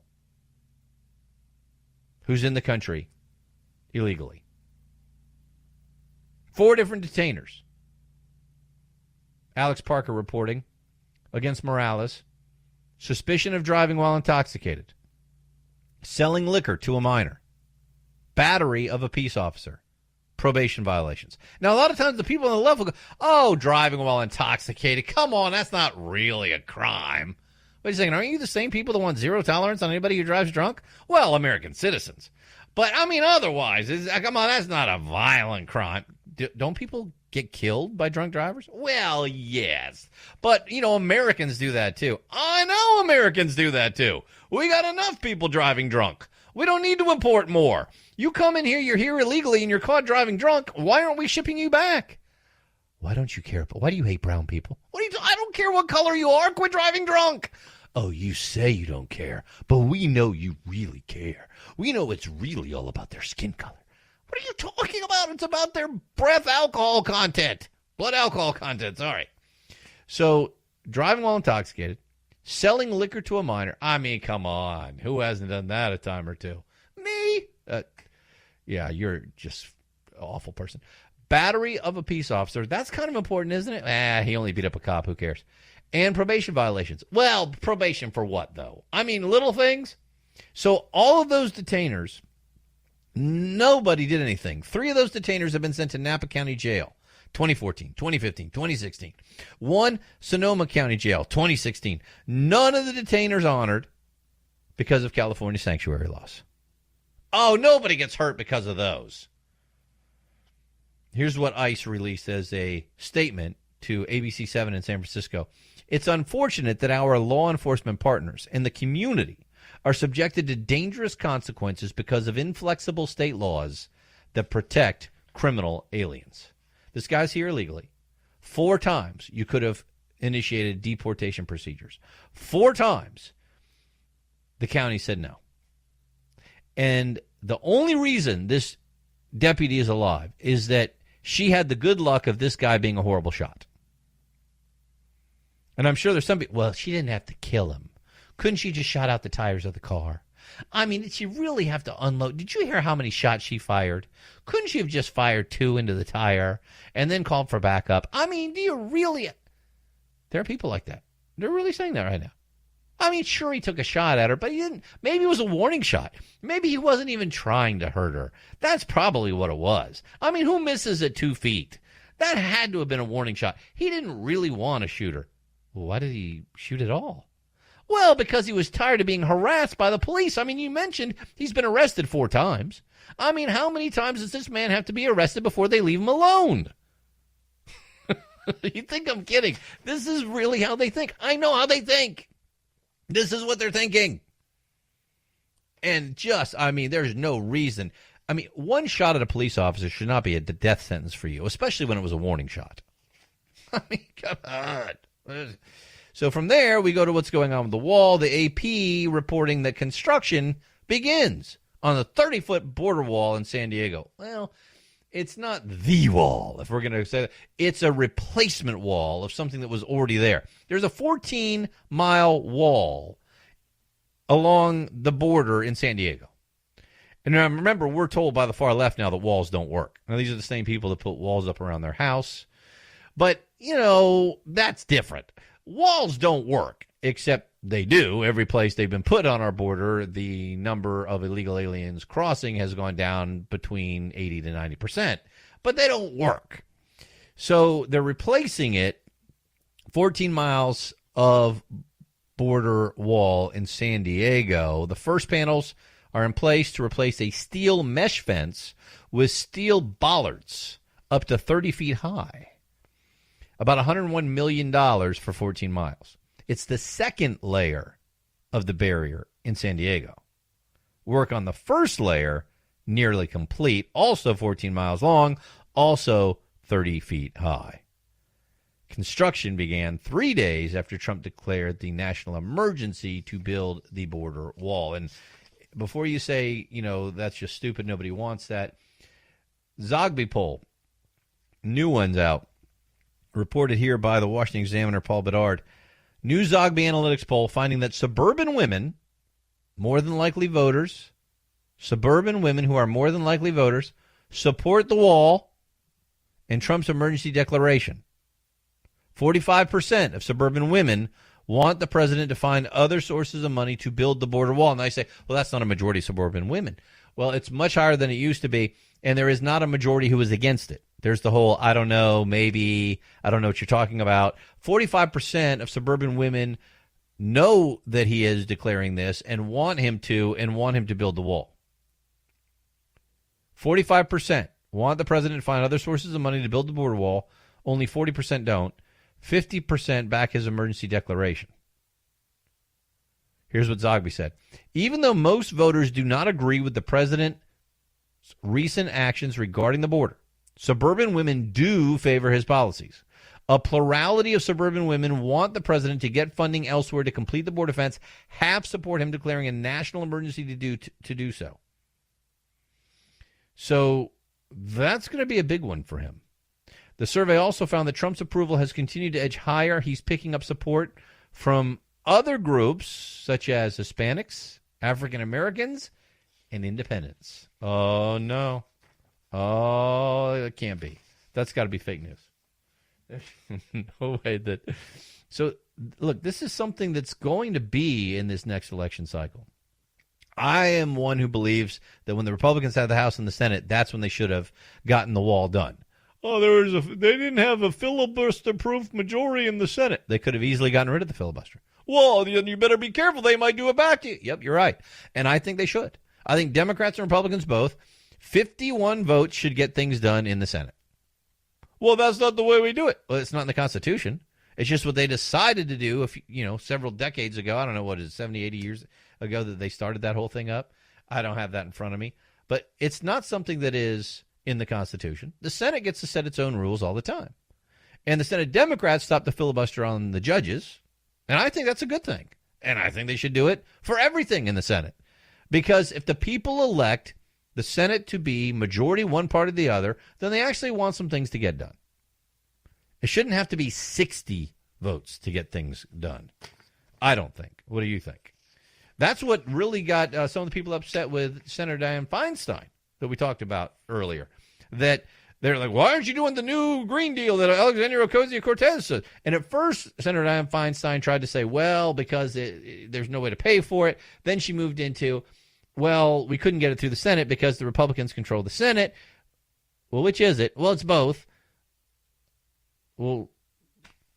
who's in the country illegally. 4 different detainers. Alex Parker reporting against Morales. Suspicion of driving while intoxicated. Selling liquor to a minor. Battery of a peace officer. Probation violations. Now, a lot of times the people on the left will go, driving while intoxicated. Come on, that's not really a crime. Wait a second, aren't you the same people that want zero tolerance on anybody who drives drunk? Well, American citizens. But, otherwise, come on, that's not a violent crime. Don't people get killed by drunk drivers? Well, yes. But, Americans do that too. I know Americans do that too. We got enough people driving drunk. We don't need to import more. You come in here, you're here illegally, and you're caught driving drunk. Why aren't we shipping you back? Why don't you care? Why do you hate brown people? I don't care what color you are. Quit driving drunk. Oh, you say you don't care, but we know you really care. We know it's really all about their skin color. What are you talking about? It's about their breath alcohol content. Blood alcohol content, sorry. So, driving while intoxicated, selling liquor to a minor. Come on. Who hasn't done that a time or two? Me? Yeah, you're just an awful person. Battery of a peace officer. That's kind of important, isn't it? He only beat up a cop. Who cares? And probation violations. Well, probation for what, though? Little things. So all of those detainers, nobody did anything. 3 of those detainers have been sent to Napa County Jail, 2014, 2015, 2016. 1, Sonoma County Jail, 2016. None of the detainers honored because of California sanctuary laws. Oh, nobody gets hurt because of those. Here's what ICE released as a statement to ABC 7 in San Francisco. It's unfortunate that our law enforcement partners and the community are subjected to dangerous consequences because of inflexible state laws that protect criminal aliens. This guy's here illegally. 4 times you could have initiated deportation procedures. 4 times the county said no. And the only reason this deputy is alive is that she had the good luck of this guy being a horrible shot. And I'm sure there's some people, well, she didn't have to kill him. Couldn't she just shot out the tires of the car? Did she really have to unload? Did you hear how many shots she fired? Couldn't she have just fired 2 into the tire and then called for backup? Do you really? There are people like that. They're really saying that right now. Sure, he took a shot at her, but he didn't. Maybe it was a warning shot. Maybe he wasn't even trying to hurt her. That's probably what it was. Who misses at 2 feet? That had to have been a warning shot. He didn't really want to shoot her. Well, why did he shoot at all? Well, because he was tired of being harassed by the police. You mentioned he's been arrested 4 times. How many times does this man have to be arrested before they leave him alone? You think I'm kidding? This is really how they think. I know how they think. This is what they're thinking. And there's no reason. 1 shot at a police officer should not be a death sentence for you, especially when it was a warning shot. Come on. So from there, we go to what's going on with the wall. The AP reporting that construction begins on the 30-foot border wall in San Diego. Well, it's not the wall, if we're going to say that. It's a replacement wall of something that was already there. There's a 14-mile wall along the border in San Diego. And now, remember, we're told by the far left now that walls don't work. Now, these are the same people that put walls up around their house. But, that's different. Walls don't work, except they do. Every place they've been put on our border, the number of illegal aliens crossing has gone down between 80 to 90%. But they don't work. So they're replacing it, 14 miles of border wall in San Diego. The first panels are in place to replace a steel mesh fence with steel bollards up to 30 feet high. About $101 million for 14 miles. It's the second layer of the barrier in San Diego. Work on the first layer, nearly complete, also 14 miles long, also 30 feet high. Construction began 3 days after Trump declared the national emergency to build the border wall. And before you say, that's just stupid, nobody wants that, Zogby poll, new one's out, reported here by the Washington Examiner, Paul Bedard. New Zogby Analytics poll finding that suburban women, more than likely voters, suburban women who are more than likely voters, support the wall and Trump's emergency declaration. 45% of suburban women want the president to find other sources of money to build the border wall. And I say, well, that's not a majority of suburban women. Well, it's much higher than it used to be, and there is not a majority who is against it. There's the whole, I don't know, maybe, I don't know what you're talking about. 45% of suburban women know that he is declaring this and want him to build the wall. 45% want the president to find other sources of money to build the border wall. Only 40% don't. 50% back his emergency declaration. Here's what Zogby said. Even though most voters do not agree with the president's recent actions regarding the border, suburban women do favor his policies. A plurality of suburban women want the president to get funding elsewhere to complete the border fence. Half support him declaring a national emergency to do so. So that's going to be a big one for him. The survey also found that Trump's approval has continued to edge higher. He's picking up support from other groups such as Hispanics, African Americans, and independents. Oh, no. Oh, it can't be. That's got to be fake news. There's no way that. So, look, this is something that's going to be in this next election cycle. I am one who believes that when the Republicans had the House and the Senate, that's when they should have gotten the wall done. Oh, they didn't have a filibuster-proof majority in the Senate. They could have easily gotten rid of the filibuster. Well, you better be careful. They might do it back to you. Yep, you're right. And I think they should. I think Democrats and Republicans both, 51 votes should get things done in the Senate. Well, that's not the way we do it. Well, it's not in the Constitution. It's just what they decided to do, several decades ago. I don't know, what is it, 70, 80 years ago that they started that whole thing up. I don't have that in front of me. But it's not something that is in the Constitution. The Senate gets to set its own rules all the time. And the Senate Democrats stopped the filibuster on the judges. And I think that's a good thing. And I think they should do it for everything in the Senate. Because if the people elect the Senate to be majority one party or the other, then they actually want some things to get done. It shouldn't have to be 60 votes to get things done. I don't think. What do you think? That's what really got some of the people upset with Senator Diane Feinstein that we talked about earlier. That they're like, why aren't you doing the new Green Deal that Alexandria Ocasio-Cortez said? And at first, Senator Diane Feinstein tried to say, well, because there's no way to pay for it. Then she moved into, well, we couldn't get it through the Senate because the Republicans control the Senate. Well, which is it? Well, it's both. Well,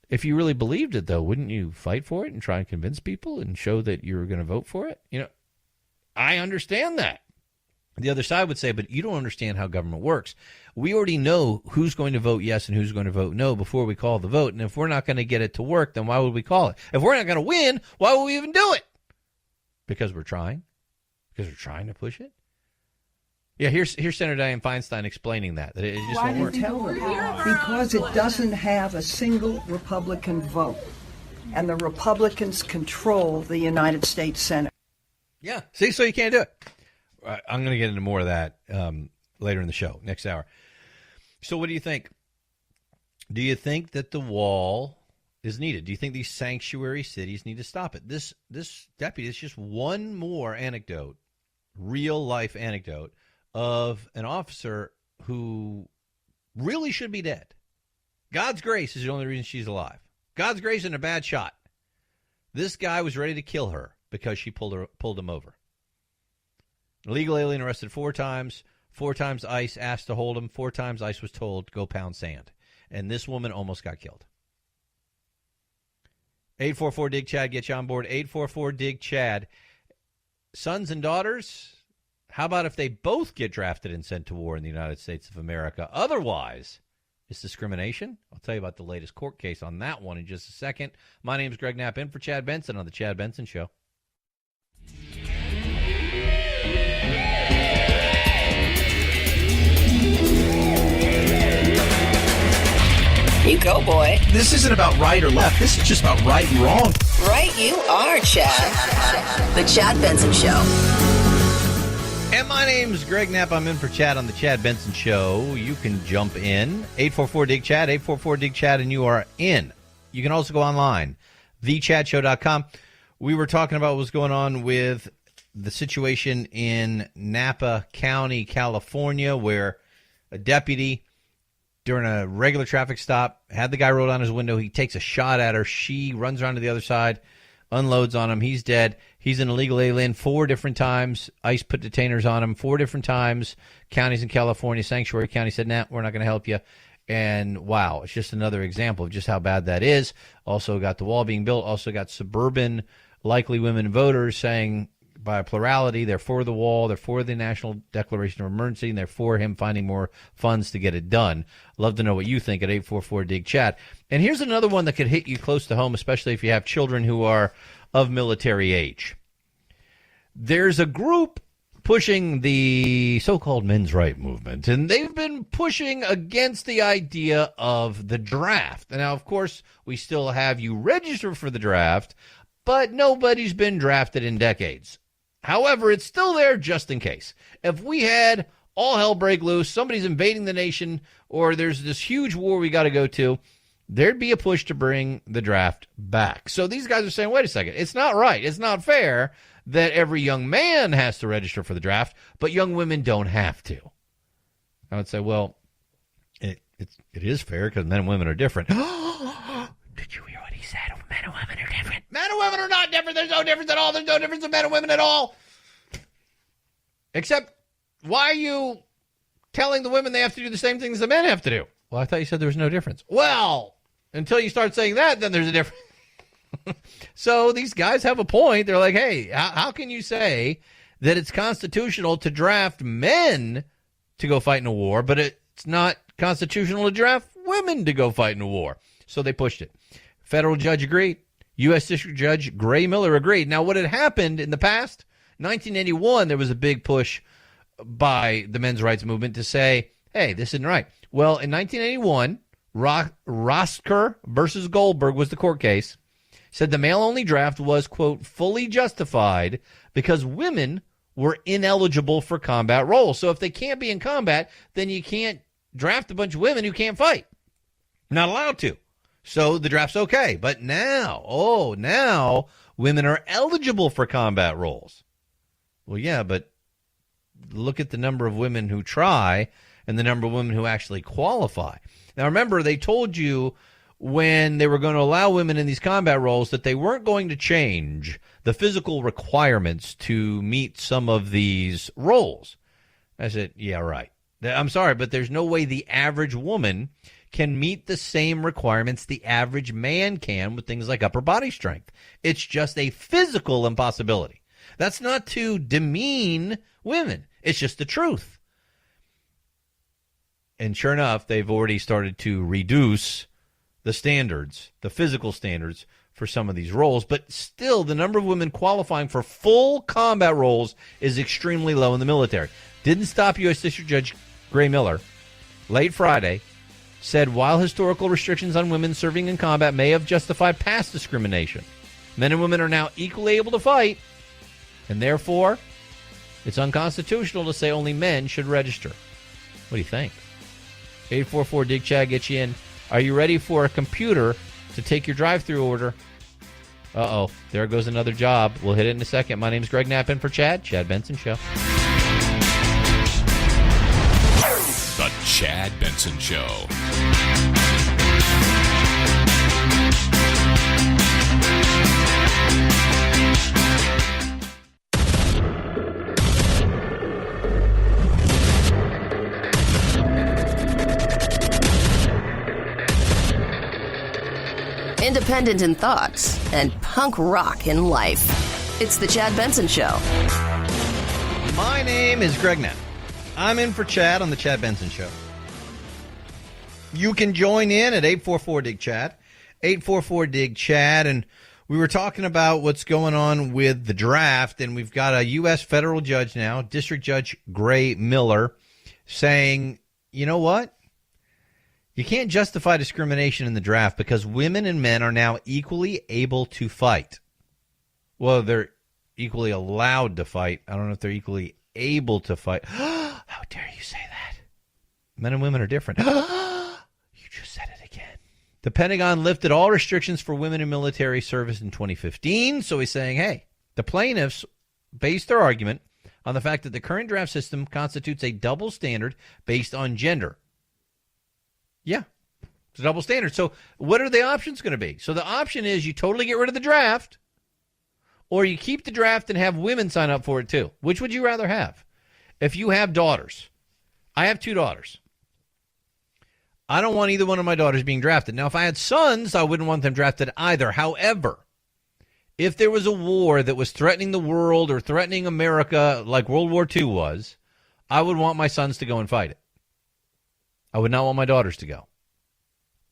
if you really believed it, though, wouldn't you fight for it and try and convince people and show that you were going to vote for it? I understand that. The other side would say, but you don't understand how government works. We already know who's going to vote yes and who's going to vote no before we call the vote. And if we're not going to get it to work, then why would we call it? If we're not going to win, why would we even do it? Because we're trying? Because we're trying to push it? Yeah, here's Senator Diane Feinstein explaining that. It just won't work. Because it doesn't have a single Republican vote. And the Republicans control the United States Senate. Yeah, see, so you can't do it. I'm going to get into more of that later in the show, next hour. So what do you think? Do you think that the wall is needed? Do you think these sanctuary cities need to stop it? This deputy is just one more anecdote, real-life anecdote, of an officer who really should be dead. God's grace is the only reason she's alive. God's grace and a bad shot. This guy was ready to kill her because she pulled him over. Illegal alien arrested 4 times. 4 times ICE asked to hold him. 4 times ICE was told, go pound sand. And this woman almost got killed. 844-DIG-CHAD. Get you on board. 844-DIG-CHAD. Sons and daughters, how about if they both get drafted and sent to war in the United States of America? Otherwise, it's discrimination. I'll tell you about the latest court case on that one in just a second. My name is Greg Knapp, in for Chad Benson on The Chad Benson Show. You go, boy. This isn't about right or left. This is just about right and wrong. Right you are, Chad. The Chad Benson Show. And my name's Greg Knapp. I'm in for Chad on The Chad Benson Show. You can jump in. 844-DIG-CHAD, 844-DIG-CHAD, and you are in. You can also go online, thechadshow.com. We were talking about what's going on with the situation in Napa County, California, where a deputy during a regular traffic stop had the guy roll down his window. He takes a shot at her. She runs around to the other side, unloads on him. He's dead. He's an illegal alien 4 different times. ICE put detainers on him 4 different times. Counties in California, Sanctuary County said, nah, we're not going to help you. And wow, it's just another example of just how bad that is. Also got the wall being built. Also got suburban, likely women voters saying, by a plurality, they're for the wall, they're for the National Declaration of Emergency, and they're for him finding more funds to get it done. Love to know what you think at 844-DIG-CHAD. And here's another one that could hit you close to home, especially if you have children who are of military age. There's a group pushing the so-called men's right movement, and they've been pushing against the idea of the draft. And now, of course, we still have you register for the draft, but nobody's been drafted in decades. However, it's still there just in case. If we had all hell break loose, somebody's invading the nation, or there's this huge war we got to go to, there'd be a push to bring the draft back. So these guys are saying, wait a second, it's not right, it's not fair that every young man has to register for the draft, but young women don't have to. I would say, well, it is fair because men and women are different. Did you hear what he said? Men and women are different. Men and women are not different. There's no difference at all. There's no difference in men and women at all. Except, why are you telling the women they have to do the same things the men have to do? Well, I thought you said there was no difference. Well, until you start saying that, then there's a difference. So these guys have a point. They're like, hey, how can you say that it's constitutional to draft men to go fight in a war, but it's not constitutional to draft women to go fight in a war? So they pushed it. Federal judge agreed. U.S. District Judge Gray Miller agreed. Now, what had happened in the past, 1981, there was a big push by the men's rights movement to say, hey, this isn't right. Well, in 1981, Rosker versus Goldberg was the court case, said the male-only draft was, quote, fully justified because women were ineligible for combat roles. So if they can't be in combat, then you can't draft a bunch of women who can't fight. Not allowed to. So the draft's okay. But now women are eligible for combat roles. Well, yeah, but look at the number of women who try and the number of women who actually qualify. Now, remember, they told you when they were going to allow women in these combat roles that they weren't going to change the physical requirements to meet some of these roles. I said, yeah, right. I'm sorry, but there's no way the average woman can meet the same requirements the average man can with things like upper body strength. It's just a physical impossibility. That's not to demean women. It's just the truth. And sure enough, they've already started to reduce the standards, the physical standards for some of these roles. But still, the number of women qualifying for full combat roles is extremely low in the military. Didn't stop U.S. District Judge Gray Miller late Friday said while historical restrictions on women serving in combat may have justified past discrimination, men and women are now equally able to fight, and therefore it's unconstitutional to say only men should register. What do you think? 844-DIG-CHAD gets you in. Are you ready for a computer to take your drive-thru order? Uh-oh, there goes another job. We'll hit it in a second. My name's Greg Knapp in for Chad Benson Show. The Chad Benson Show. independent in thought, and punk rock in life. It's The Chad Benson Show. My name is Greg Knapp. I'm in for Chad on The Chad Benson Show. You can join in at 844-DIG-CHAD, 844-DIG-CHAD, and we were talking about what's going on with the draft, and we've got a U.S. federal judge now, District Judge Gray Miller, saying, you know what? You can't justify discrimination in the draft because women and men are now equally able to fight. Well, they're equally allowed to fight. I don't know if they're equally able to fight. How dare you say that? Men and women are different. You just said it again. The Pentagon lifted all restrictions for women in military service in 2015. So he's saying, hey, the plaintiffs based their argument on the fact that the current draft system constitutes a double standard based on gender. Yeah, it's a double standard. So what are the options going to be? So the option is you totally get rid of the draft, or you keep the draft and have women sign up for it too. Which would you rather have? If you have daughters, I have 2 daughters. I don't want either one of my daughters being drafted. Now, if I had sons, I wouldn't want them drafted either. However, if there was a war that was threatening the world or threatening America like World War II was, I would want my sons to go and fight it. I would not want my daughters to go.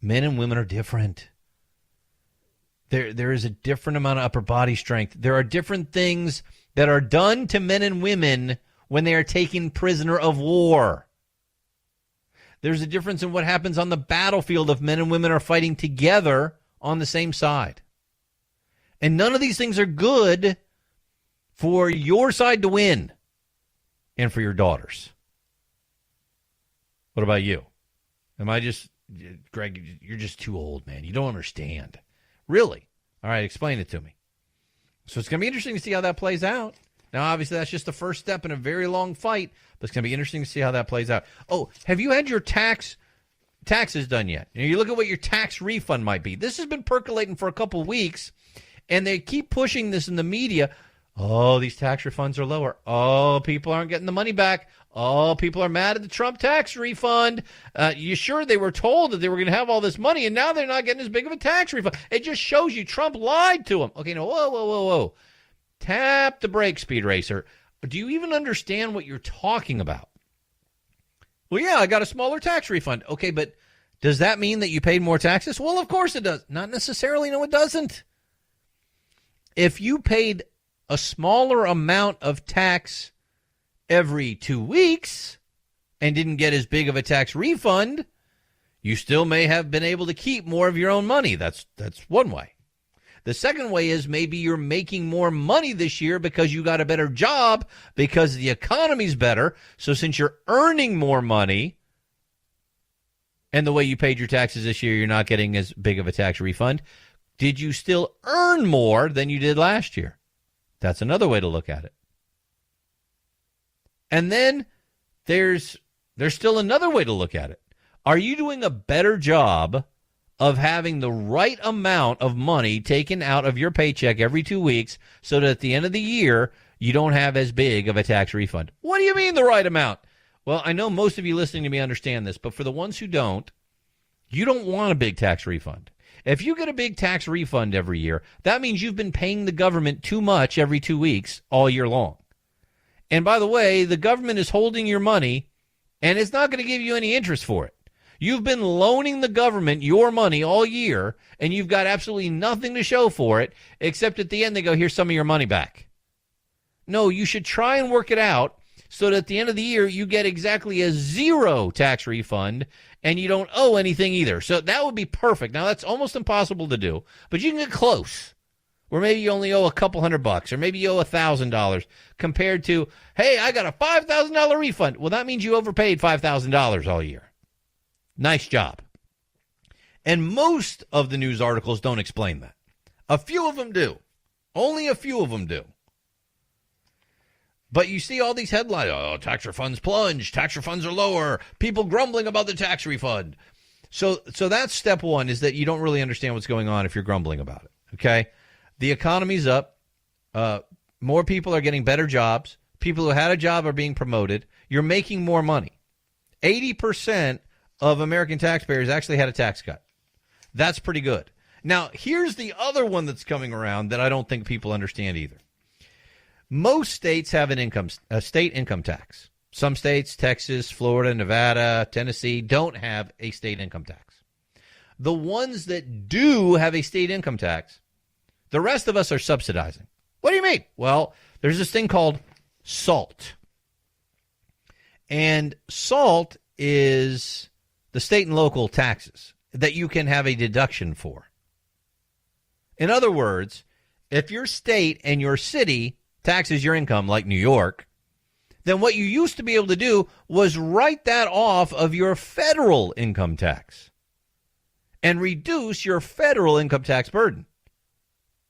Men and women are different. There is a different amount of upper body strength. There are different things that are done to men and women when they are taken prisoner of war. There's a difference in what happens on the battlefield if men and women are fighting together on the same side. And none of these things are good for your side to win and for your daughters. What about you? Am I just, Greg, you're just too old, man. You don't understand. Really? All right, explain it to me. So it's going to be interesting to see how that plays out. Now, obviously, that's just the first step in a very long fight, but it's going to be interesting to see how that plays out. Oh, have you had your taxes done yet? You look at what your tax refund might be. This has been percolating for a couple of weeks, and they keep pushing this in the media. Oh, these tax refunds are lower. Oh, people aren't getting the money back. Oh, people are mad at the Trump tax refund. You sure they were told that they were going to have all this money, and now they're not getting as big of a tax refund. It just shows you Trump lied to them. Okay, no, whoa. Tap the brake, Speed Racer. Do you even understand what you're talking about? Well, yeah, I got a smaller tax refund. Okay, but does that mean that you paid more taxes? Well, of course it does. Not necessarily. No, it doesn't. If you paid a smaller amount of tax every 2 weeks and didn't get as big of a tax refund, you still may have been able to keep more of your own money. That's one way. The second way is maybe you're making more money this year because you got a better job because the economy's better. So since you're earning more money and the way you paid your taxes this year, you're not getting as big of a tax refund. Did you still earn more than you did last year? That's another way to look at it. And then there's still another way to look at it. Are you doing a better job of having the right amount of money taken out of your paycheck every 2 weeks so that at the end of the year, you don't have as big of a tax refund? What do you mean the right amount? Well, I know most of you listening to me understand this, but for the ones who don't, you don't want a big tax refund. If you get a big tax refund every year, that means you've been paying the government too much every 2 weeks all year long. And by the way, the government is holding your money, and it's not going to give you any interest for it. You've been loaning the government your money all year, and you've got absolutely nothing to show for it, except at the end they go, here's some of your money back. No, you should try and work it out so that at the end of the year you get exactly a 0 tax refund, and you don't owe anything either. So that would be perfect. Now, that's almost impossible to do, but you can get close, where maybe you only owe a couple $100, or maybe you owe $1,000, compared to, hey, I got a $5,000 refund. Well, that means you overpaid $5,000 all year. Nice job. And most of the news articles don't explain that. A few of them do. Only a few of them do. But you see all these headlines, oh, tax refunds plunge, tax refunds are lower, people grumbling about the tax refund. So that's step one, is that you don't really understand what's going on if you're grumbling about it, okay? The economy's up. More people are getting better jobs. People who had a job are being promoted. You're making more money. 80% of American taxpayers actually had a tax cut. That's pretty good. Now, here's the other one that's coming around that I don't think people understand either. Most states have a state income tax. Some states, Texas, Florida, Nevada, Tennessee, don't have a state income tax. The ones that do have a state income tax, the rest of us are subsidizing. What do you mean? Well, there's this thing called SALT. And SALT is the state and local taxes that you can have a deduction for. In other words, if your state and your city taxes your income, like New York, then what you used to be able to do was write that off of your federal income tax and reduce your federal income tax burden.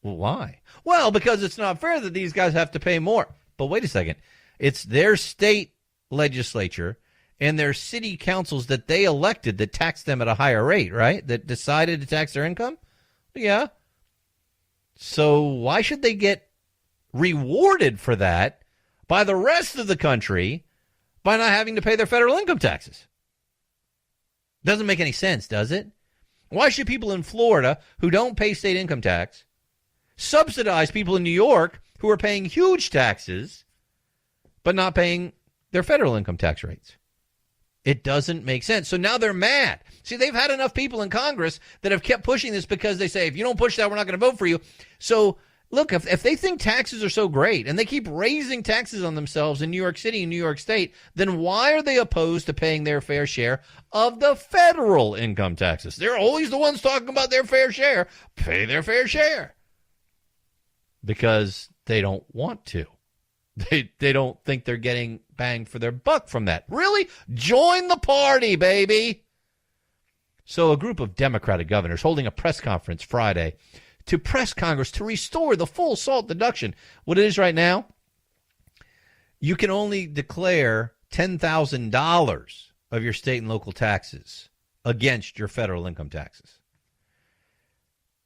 Well, why? Well, because it's not fair that these guys have to pay more. But wait a second. It's their state legislature and their city councils that they elected that taxed them at a higher rate, right? That decided to tax their income? Yeah. So why should they get rewarded for that by the rest of the country by not having to pay their federal income taxes? Doesn't make any sense, does it? Why should people in Florida who don't pay state income tax subsidize people in New York who are paying huge taxes but not paying their federal income tax rates? It doesn't make sense. So now they're mad. See, they've had enough people in Congress that have kept pushing this because they say, if you don't push that, we're not going to vote for you. So look, if they think taxes are so great and they keep raising taxes on themselves in New York City and New York State, then why are they opposed to paying their fair share of the federal income taxes? They're always the ones talking about their fair share. Pay their fair share. Because they don't want to. They don't think they're getting bang for their buck from that. Really? Join the party, baby. So a group of Democratic governors holding a press conference Friday to press Congress to restore the full SALT deduction. What it is right now, you can only declare $10,000 of your state and local taxes against your federal income taxes.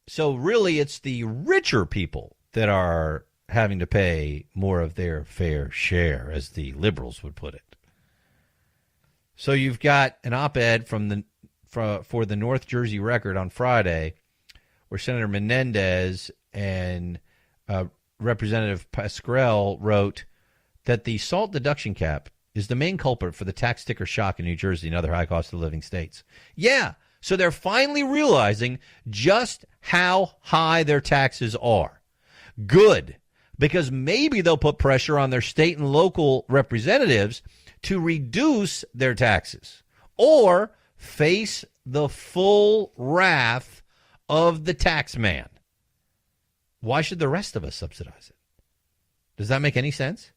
So really, it's the richer people that are having to pay more of their fair share, as the liberals would put it. So you've got an op-ed for the North Jersey Record on Friday where Senator Menendez and Representative Pascrell wrote that the SALT deduction cap is the main culprit for the tax sticker shock in New Jersey and other high cost of living states. Yeah, so they're finally realizing just how high their taxes are. Good. Because maybe they'll put pressure on their state and local representatives to reduce their taxes or face the full wrath of the tax man. Why should the rest of us subsidize it? Does that make any sense?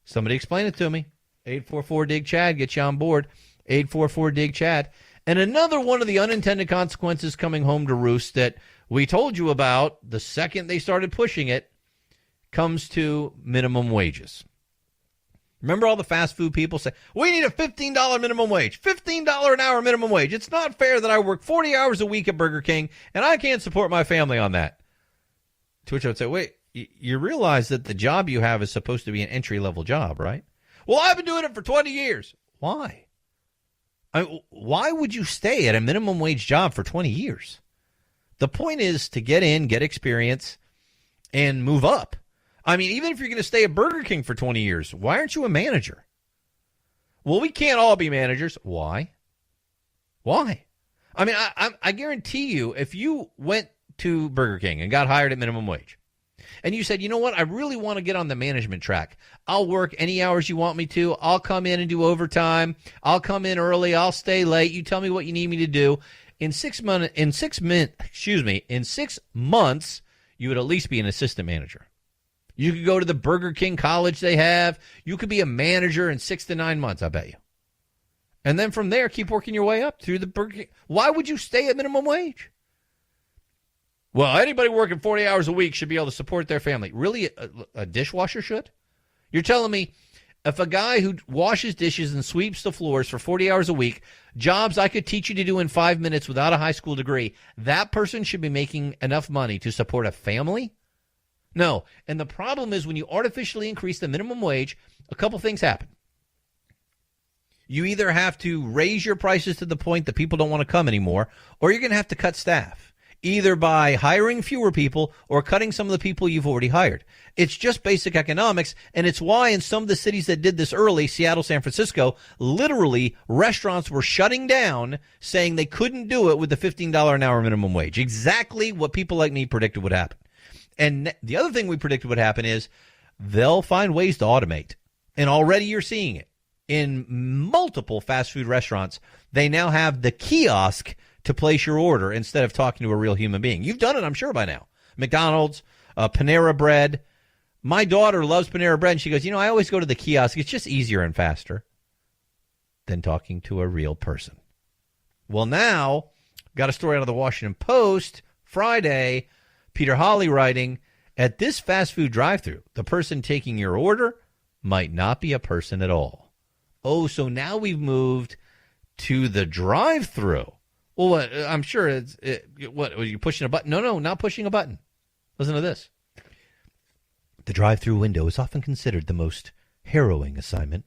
Somebody explain it to me. 844-DIG-CHAD, get you on board. 844-DIG-CHAD. And another one of the unintended consequences coming home to roost that we told you about the second they started pushing it comes to minimum wages. Remember all the fast food people say, we need a $15 minimum wage, $15 an hour minimum wage. It's not fair that I work 40 hours a week at Burger King and I can't support my family on that. To which I would say, wait, you realize that the job you have is supposed to be an entry-level job, right? Well, I've been doing it for 20 years. Why? Why would you stay at a minimum wage job for 20 years? The point is to get in, get experience, and move up. I mean, even if you're going to stay at Burger King for 20 years, why aren't you a manager? Well, we can't all be managers. Why? Why? I mean, I guarantee you, if you went to Burger King and got hired at minimum wage, and you said, you know what, I really want to get on the management track. I'll work any hours you want me to. I'll come in and do overtime. I'll come in early. I'll stay late. You tell me what you need me to do. In 6 months, you would at least be an assistant manager. You could go to the Burger King college they have. You could be a manager in 6 to 9 months, I bet you. And then from there, keep working your way up through the Burger King. Why would you stay at minimum wage? Well, anybody working 40 hours a week should be able to support their family. Really, a dishwasher should? You're telling me if a guy who washes dishes and sweeps the floors for 40 hours a week, jobs I could teach you to do in 5 minutes without a high school degree, that person should be making enough money to support a family? No. And the problem is when you artificially increase the minimum wage, a couple things happen. You either have to raise your prices to the point that people don't want to come anymore, or you're going to have to cut staff. either by hiring fewer people or cutting some of the people you've already hired. It's just basic economics, and it's why in some of the cities that did this early, Seattle, San Francisco, literally restaurants were shutting down, saying they couldn't do it with the $15 an hour minimum wage. Exactly what people like me predicted would happen. And the other thing we predicted would happen is they'll find ways to automate. And already you're seeing it. In multiple fast food restaurants, they now have the kiosk to place your order instead of talking to a real human being. You've done it, I'm sure, by now. McDonald's, Panera Bread. My daughter loves Panera Bread, and she goes, I always go to the kiosk. It's just easier and faster than talking to a real person. Well, now, got a story out of the Washington Post Friday. Peter Hawley writing, at this fast food drive-thru, the person taking your order might not be a person at all. Oh, so now we've moved to the drive-thru. Well, I'm sure what, are you pushing a button? No, not pushing a button. Listen to this. The drive-thru window is often considered the most harrowing assignment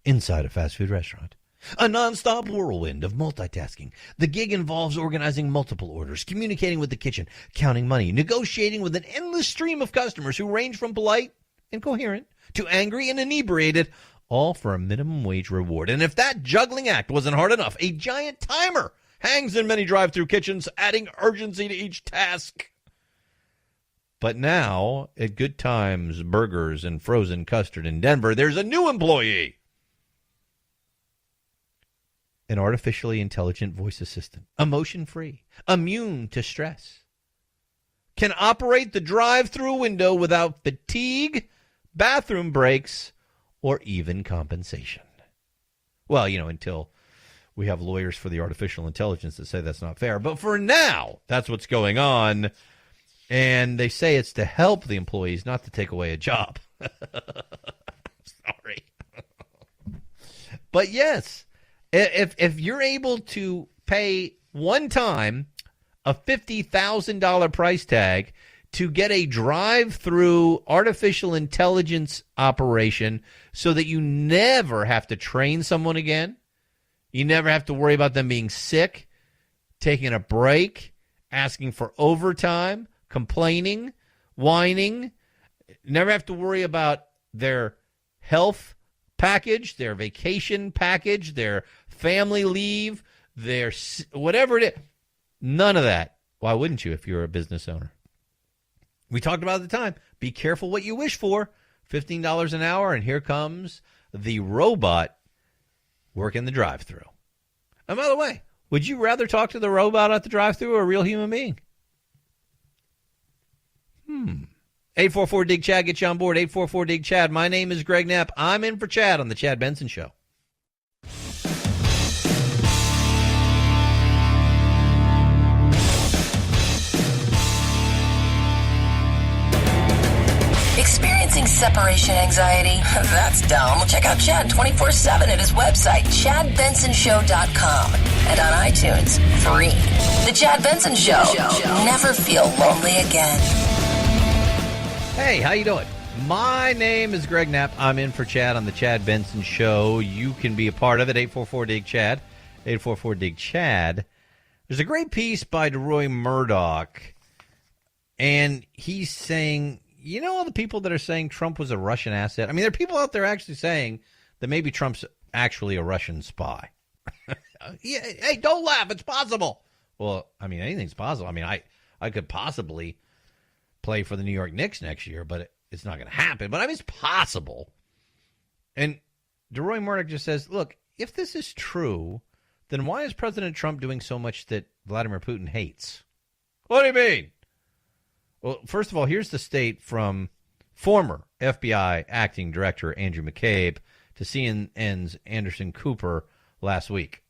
inside a fast food restaurant. A nonstop whirlwind of multitasking. The gig involves organizing multiple orders, communicating with the kitchen, counting money, negotiating with an endless stream of customers who range from polite and coherent to angry and inebriated, all for a minimum wage reward. And if that juggling act wasn't hard enough, a giant timer hangs in many drive-thru kitchens, adding urgency to each task. But now, at Good Times Burgers and Frozen Custard in Denver, there's a new employee. An artificially intelligent voice assistant, emotion-free, immune to stress, can operate the drive-thru window without fatigue, bathroom breaks, or even compensation. Well, until we have lawyers for the artificial intelligence that say that's not fair. But for now, that's what's going on. And they say it's to help the employees, not to take away a job. Sorry. But yes, if you're able to pay one time a $50,000 price tag to get a drive-through artificial intelligence operation so that you never have to train someone again, you never have to worry about them being sick, taking a break, asking for overtime, complaining, whining, never have to worry about their health package, their vacation package, their family leave, their whatever it is. None of that. Why wouldn't you if you're a business owner? We talked about it at the time. Be careful what you wish for. $15 an hour, and here comes the robot working the drive-thru. And by the way, would you rather talk to the robot at the drive-thru or a real human being? 844-DIG-CHAD, get you on board. 844-DIG-CHAD. My name is Greg Knapp. I'm in for Chad on the Chad Benson Show. Experiencing separation anxiety? That's dumb. Check out Chad 24/7 at his website, ChadBensonShow.com, and on iTunes, free. The Chad Benson Show. Never feel lonely again. Hey, how you doing? My name is Greg Knapp. I'm in for Chad on the Chad Benson Show. You can be a part of it, 844-DIG-CHAD, 844-DIG-CHAD. There's a great piece by DeRoy Murdoch, and he's saying, all the people that are saying Trump was a Russian asset? I mean, there are people out there actually saying that maybe Trump's actually a Russian spy. Yeah, hey, don't laugh. It's possible. Well, I mean, anything's possible. I mean, I could possibly play for the New York Knicks next year, but it's not going to happen. But I mean, it's possible. And DeRoy Murdoch just says, look, if this is true, then why is President Trump doing so much that Vladimir Putin hates? What do you mean? Well, first of all, here's the state from former FBI acting director Andrew McCabe to CNN's Anderson Cooper last week.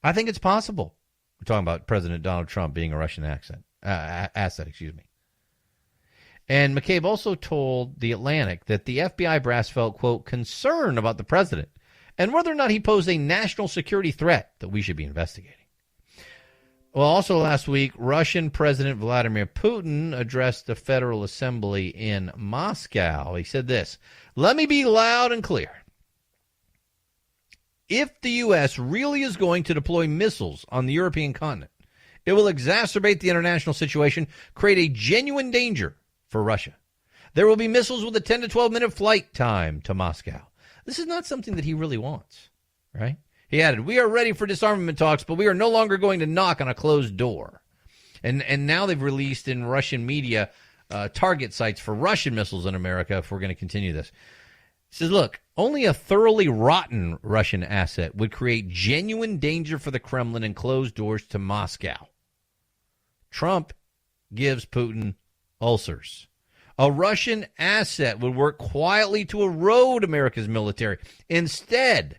I think it's possible. We're talking about President Donald Trump being a Russian asset. And McCabe also told The Atlantic that the FBI brass felt, quote, concern about the president and whether or not he posed a national security threat that we should be investigating. Well, also last week, Russian President Vladimir Putin addressed the Federal Assembly in Moscow. He said this, let me be loud and clear. If the U.S. really is going to deploy missiles on the European continent, It will exacerbate the international situation, create a genuine danger for Russia. There will be missiles with a 10 to 12-minute flight time to Moscow. This is not something that he really wants, right? He added, we are ready for disarmament talks, but we are no longer going to knock on a closed door. And now they've released in Russian media target sites for Russian missiles in America if we're going to continue this. He says, look, only a thoroughly rotten Russian asset would create genuine danger for the Kremlin and close doors to Moscow. Trump gives Putin ulcers. A Russian asset would work quietly to erode America's military. Instead,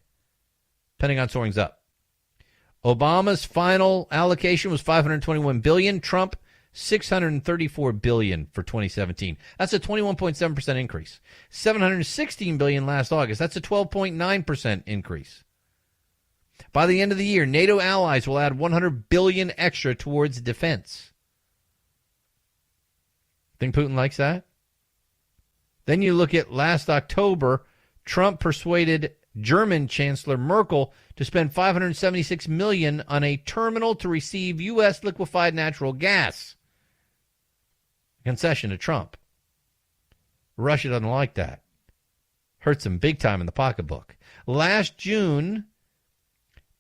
Pentagon soaring's up. Obama's final allocation was $521 billion. Trump, $634 billion for 2017. That's a 21.7% increase. $716 billion last August. That's a 12.9% increase. By the end of the year, NATO allies will add $100 billion extra towards defense. Think Putin likes that? Then you look at last October, Trump persuaded German Chancellor Merkel to spend $576 million on a terminal to receive U.S. liquefied natural gas. Concession to Trump. Russia doesn't like that. Hurts them big time in the pocketbook. Last June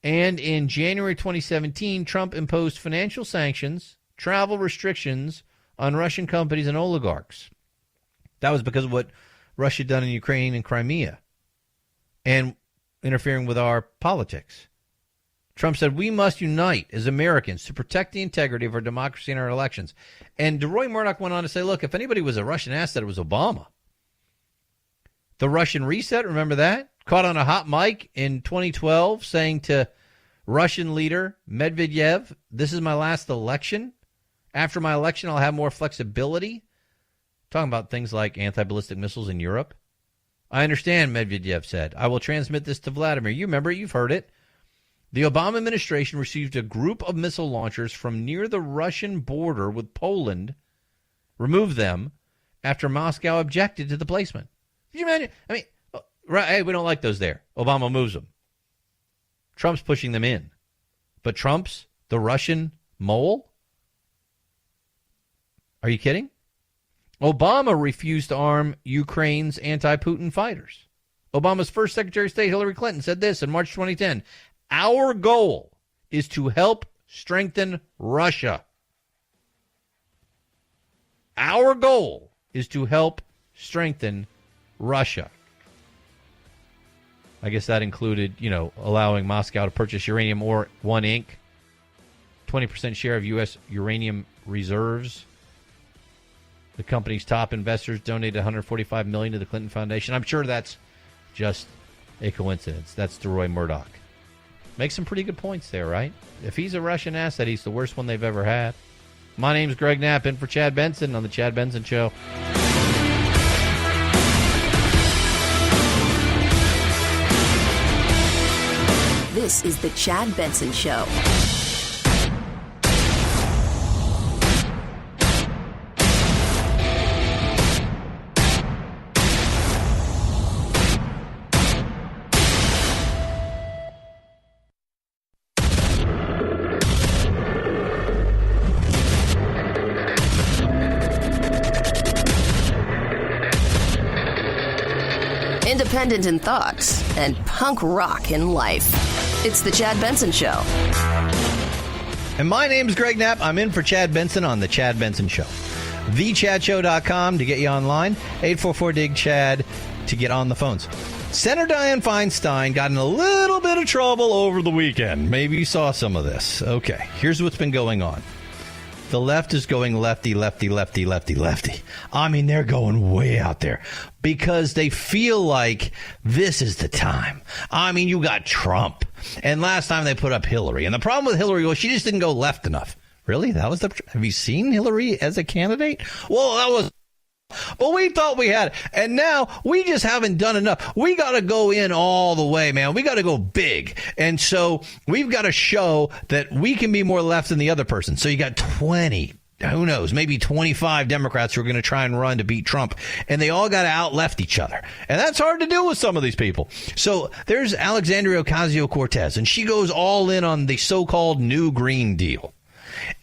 and in January 2017, Trump imposed financial sanctions, travel restrictions on Russian companies and oligarchs. That was because of what Russia had done in Ukraine and Crimea and interfering with our politics. Trump said, we must unite as Americans to protect the integrity of our democracy and our elections. And DeRoy Murdoch went on to say, look, if anybody was a Russian asset, it was Obama. The Russian reset, remember that? Caught on a hot mic in 2012 saying to Russian leader Medvedev, this is my last election. After my election, I'll have more flexibility. Talking about things like anti-ballistic missiles in Europe. I understand, Medvedev said. I will transmit this to Vladimir. You remember, you've heard it. The Obama administration received a group of missile launchers from near the Russian border with Poland, removed them after Moscow objected to the placement. Can you imagine? I mean, right, hey, we don't like those there. Obama moves them. Trump's pushing them in. But Trump's the Russian mole? Are you kidding? Obama refused to arm Ukraine's anti-Putin fighters. Obama's first Secretary of State, Hillary Clinton, said this in March 2010. Our goal is to help strengthen Russia. Our goal is to help strengthen Russia. I guess that included, allowing Moscow to purchase uranium ore 1 Inc., 20% share of U.S. uranium reserves. The company's top investors donated $145 million to the Clinton Foundation. I'm sure that's just a coincidence. That's DeRoy Murdoch. Makes some pretty good points there, right? If he's a Russian asset, he's the worst one they've ever had. My name's Greg Knapp, in for Chad Benson on The Chad Benson Show. This is The Chad Benson Show. Independent in thought and punk rock in life. It's The Chad Benson Show. And my name's Greg Knapp. I'm in for Chad Benson on The Chad Benson Show. TheChadShow.com to get you online. 844-DIG-CHAD to get on the phones. Senator Diane Feinstein got in a little bit of trouble over the weekend. Maybe you saw some of this. Okay, here's what's been going on. The left is going lefty, lefty, lefty, lefty, lefty. I mean, they're going way out there because they feel like this is the time. I mean, you got Trump. And last time they put up Hillary. And the problem with Hillary was she just didn't go left enough. Really? That was have you seen Hillary as a candidate? Well, that was. But we thought we had it. And now we just haven't done enough. We got to go in all the way, man. We got to go big. And so we've got to show that we can be more left than the other person. So you got 20, who knows, maybe 25 Democrats who are going to try and run to beat Trump. And they all got to out-left each other. And that's hard to do with some of these people. So there's Alexandria Ocasio-Cortez, and she goes all in on the so-called New Green Deal.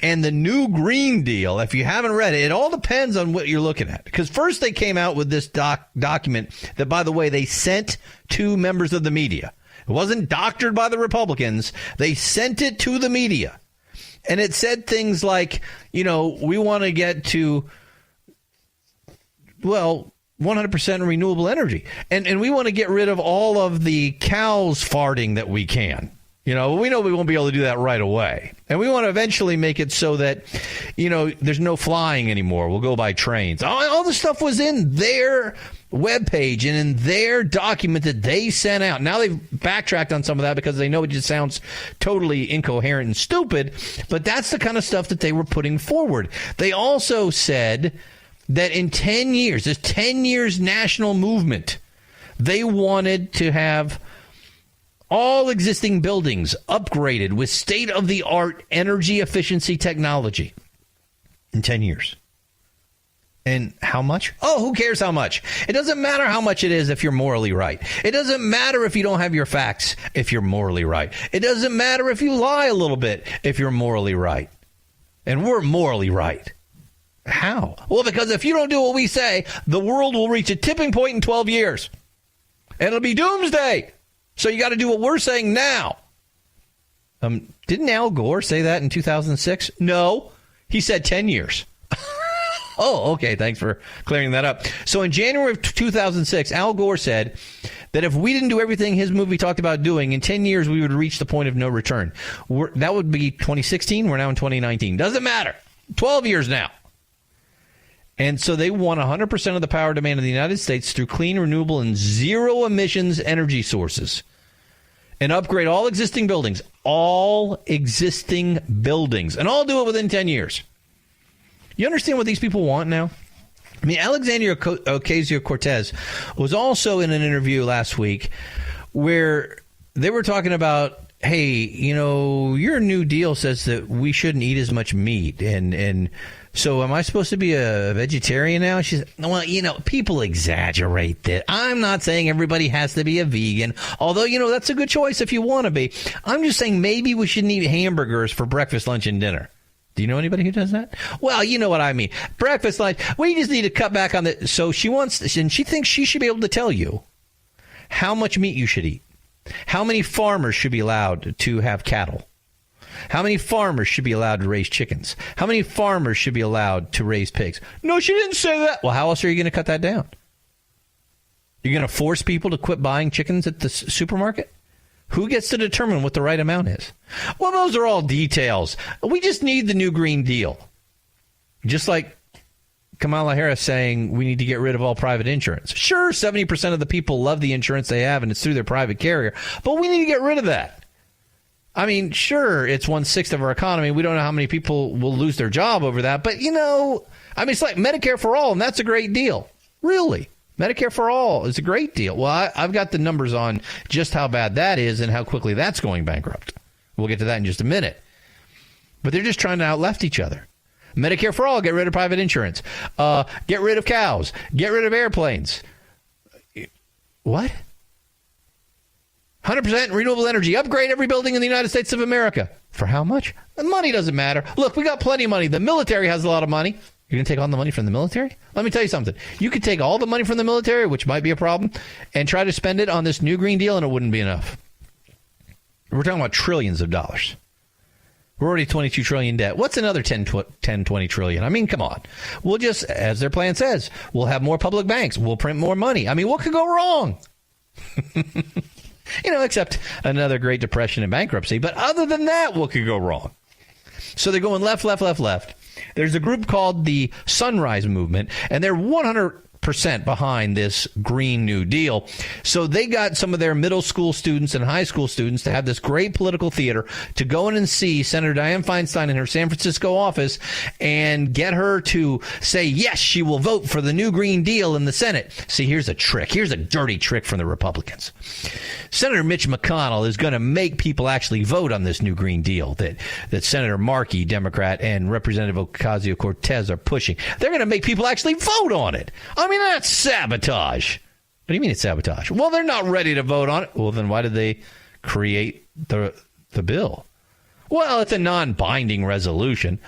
And the new Green Deal, if you haven't read it, it all depends on what you're looking at. Because first they came out with this document that, by the way, they sent to members of the media. It wasn't doctored by the Republicans. They sent it to the media. And it said things like, we want to get to, 100% renewable energy. And we want to get rid of all of the cows farting that we can. We know we won't be able to do that right away. And we want to eventually make it so that, there's no flying anymore. We'll go by trains. All this stuff was in their webpage and in their document that they sent out. Now they've backtracked on some of that because they know it just sounds totally incoherent and stupid. But that's the kind of stuff that they were putting forward. They also said that in 10 years, this 10 years national movement, they wanted to have all existing buildings upgraded with state-of-the-art energy efficiency technology in 10 years. And how much? Oh, who cares how much? It doesn't matter how much it is if you're morally right. It doesn't matter if you don't have your facts if you're morally right. It doesn't matter if you lie a little bit if you're morally right. And we're morally right. How? Well, because if you don't do what we say, the world will reach a tipping point in 12 years. And it'll be doomsday. So you got to do what we're saying now. Didn't Al Gore say that in 2006? No, he said 10 years. Oh, okay. Thanks for clearing that up. So in January of 2006, Al Gore said that if we didn't do everything his movie talked about doing, in 10 years we would reach the point of no return. That would be 2016. We're now in 2019. Doesn't matter. 12 years now. And so they want 100% of the power demand of the United States through clean, renewable, and zero emissions energy sources. And upgrade all existing buildings. All existing buildings. And all do it within 10 years. You understand what these people want now? I mean, Alexandria Ocasio-Cortez was also in an interview last week where they were talking about, hey, your New Deal says that we shouldn't eat as much meat. And so am I supposed to be a vegetarian now? She said, well, people exaggerate that. I'm not saying everybody has to be a vegan, although, that's a good choice if you want to be. I'm just saying maybe we shouldn't eat hamburgers for breakfast, lunch, and dinner. Do you know anybody who does that? Well, you know what I mean. Breakfast, lunch, we just need to cut back on the... So she wants, and she thinks she should be able to tell you how much meat you should eat. How many farmers should be allowed to have cattle? How many farmers should be allowed to raise chickens? How many farmers should be allowed to raise pigs? No, she didn't say that. Well, how else are you going to cut that down? You're going to force people to quit buying chickens at the supermarket? Who gets to determine what the right amount is? Well, those are all details. We just need the new Green Deal. Just like Kamala Harris saying we need to get rid of all private insurance. Sure, 70% of the people love the insurance they have and it's through their private carrier, but we need to get rid of that. I mean, sure, it's 1/6 of our economy. We don't know how many people will lose their job over that, but it's like Medicare for all, and that's a great deal. Really. Medicare for all is a great deal. Well, I've got the numbers on just how bad that is and how quickly that's going bankrupt. We'll get to that in just a minute. But they're just trying to out-left each other. Medicare for all, get rid of private insurance. Get rid of cows. Get rid of airplanes. What? 100% renewable energy. Upgrade every building in the United States of America. For how much? The money doesn't matter. Look, we got plenty of money. The military has a lot of money. You're going to take all the money from the military? Let me tell you something. You could take all the money from the military, which might be a problem, and try to spend it on this new Green Deal, and it wouldn't be enough. We're talking about trillions of dollars. We're already 22 trillion debt. What's another 10, 20 trillion? I mean, come on. We'll just, as their plan says, we'll have more public banks. We'll print more money. I mean, what could go wrong? Except another Great Depression and bankruptcy. But other than that, what could go wrong? So they're going left, left, left, left. There's a group called the Sunrise Movement, and they're 100% behind this Green New Deal. So they got some of their middle school students and high school students to have this great political theater to go in and see Senator Diane Feinstein in her San Francisco office and get her to say, yes, she will vote for the new Green Deal in the Senate. See, here's a trick. Here's a dirty trick from the Republicans. Senator Mitch McConnell is going to make people actually vote on this new Green Deal that Senator Markey, Democrat, and Representative Ocasio-Cortez are pushing. They're going to make people actually vote on it. I mean, that's sabotage. What do you mean it's sabotage? Well, they're not ready to vote on it. Well, then why did they create the bill? Well, it's a non-binding resolution.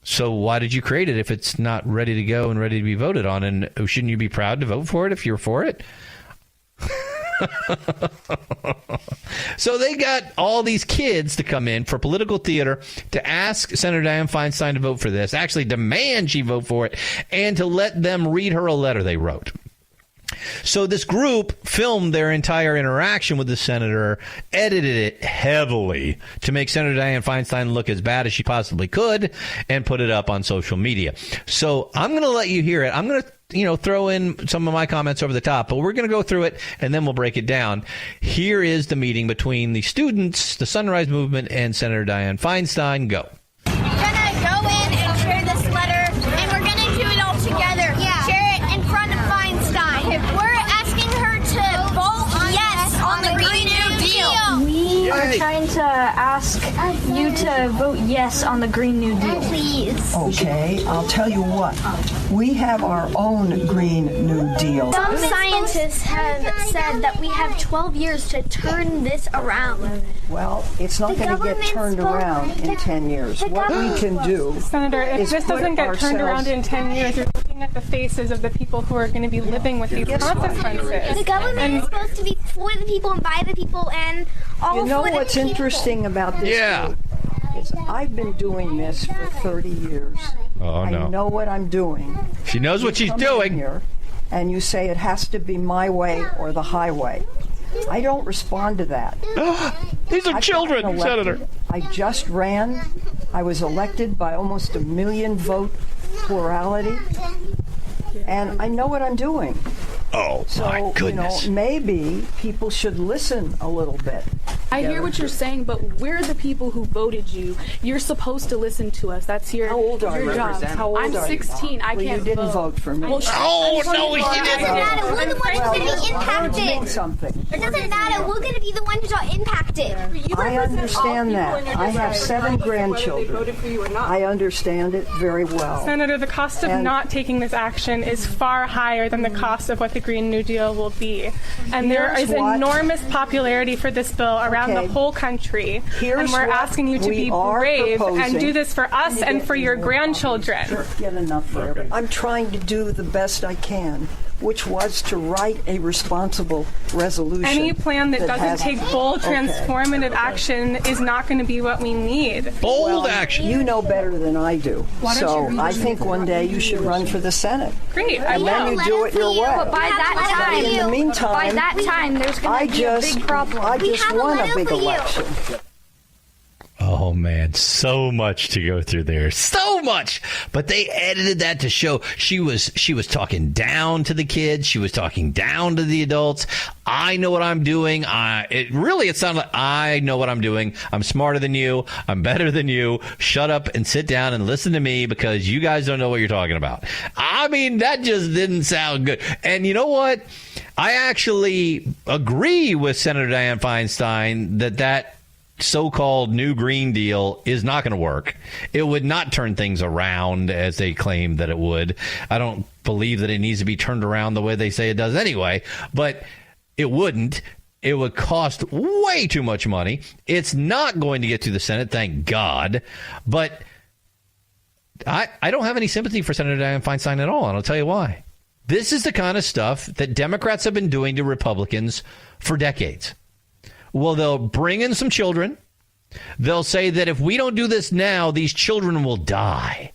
So why did you create it if it's not ready to go and ready to be voted on? And shouldn't you be proud to vote for it if you're for it? So they got all these kids to come in for political theater to ask Senator Diane Feinstein to vote for this, actually demand she vote for it, and to let them read her a letter they wrote. So this group filmed their entire interaction with the senator, edited it heavily to make Senator Diane Feinstein look as bad as she possibly could, and put it up on social media. So I'm going to let you hear it. I'm going to throw in some of my comments over the top, but we're going to go through it and then we'll break it down. Here is the meeting between the students, the Sunrise Movement, and Senator Diane Feinstein. Go. We're gonna go in and share this letter, and we're gonna do it all together. Yeah. Share it in front of Feinstein. We're asking her to vote yes on the Green New Deal. We are trying to ask you to vote yes on the Green New Deal. Please. Okay, I'll tell you what. We have our own Green New Deal. Some scientists have said that we have 12 years to turn this around. Well, it's not going to get turned around in 10 years. What we can do, Senator, if this doesn't get turned around in 10 years, you're looking at the faces of the people who are going to be living with these consequences. The government is supposed to be for the people and by the people and all for the people. You know what's interesting about this group is I've been doing this for 30 years. Oh, no. I know what I'm doing. She knows what she's doing. Here and you say it has to be my way or the highway. I don't respond to that. These are children, Senator. I just ran. I was elected by almost 1 million vote plurality. And I know what I'm doing. Oh, my goodness. Maybe people should listen a little bit. I hear what you're saying, but we're the people who voted you. You're supposed to listen to us. That's your, How old are you? job. How old I'm are 16. You? I can't you didn't vote for me. Well, no, she didn't. It doesn't matter. We're the ones who's going to be impacted. Something. It doesn't matter. We're going to be the ones who are impacted. I understand that. I have 7 grandchildren. I understand it very well. Senator, the cost of not taking this action is far higher than the cost of what the Green New Deal will be. And there is enormous popularity for this bill around the whole country. And we're asking you to be brave and do this for us and for your grandchildren. Get enough for everyone. I'm trying to do the best I can, which was to write a responsible resolution. Any plan that doesn't take bold, transformative action is not going to be what we need. Bold action. You know better than I do. So I think one day you should run for the Senate. Great, and then you do it your way. But by that time, in the meantime, there's going to be a big problem. I just won a big election. Oh, man, so much to go through there. So much. But they edited that to show she was talking down to the kids. She was talking down to the adults. I know what I'm doing. It sounded like I know what I'm doing. I'm smarter than you. I'm better than you. Shut up and sit down and listen to me because you guys don't know what you're talking about. I mean, that just didn't sound good. And you know what? I actually agree with Senator Diane Feinstein that so-called new Green Deal is not going to work. It would not turn things around as they claim that it would. I don't believe that it needs to be turned around the way they say it does anyway, but it wouldn't. It would cost way too much money. It's not going to get to the Senate, thank God. But I don't have any sympathy for Senator Diane Feinstein at all, and I'll tell you why. This is the kind of stuff that Democrats have been doing to Republicans for decades. Well, they'll bring in some children. They'll say that if we don't do this now, these children will die.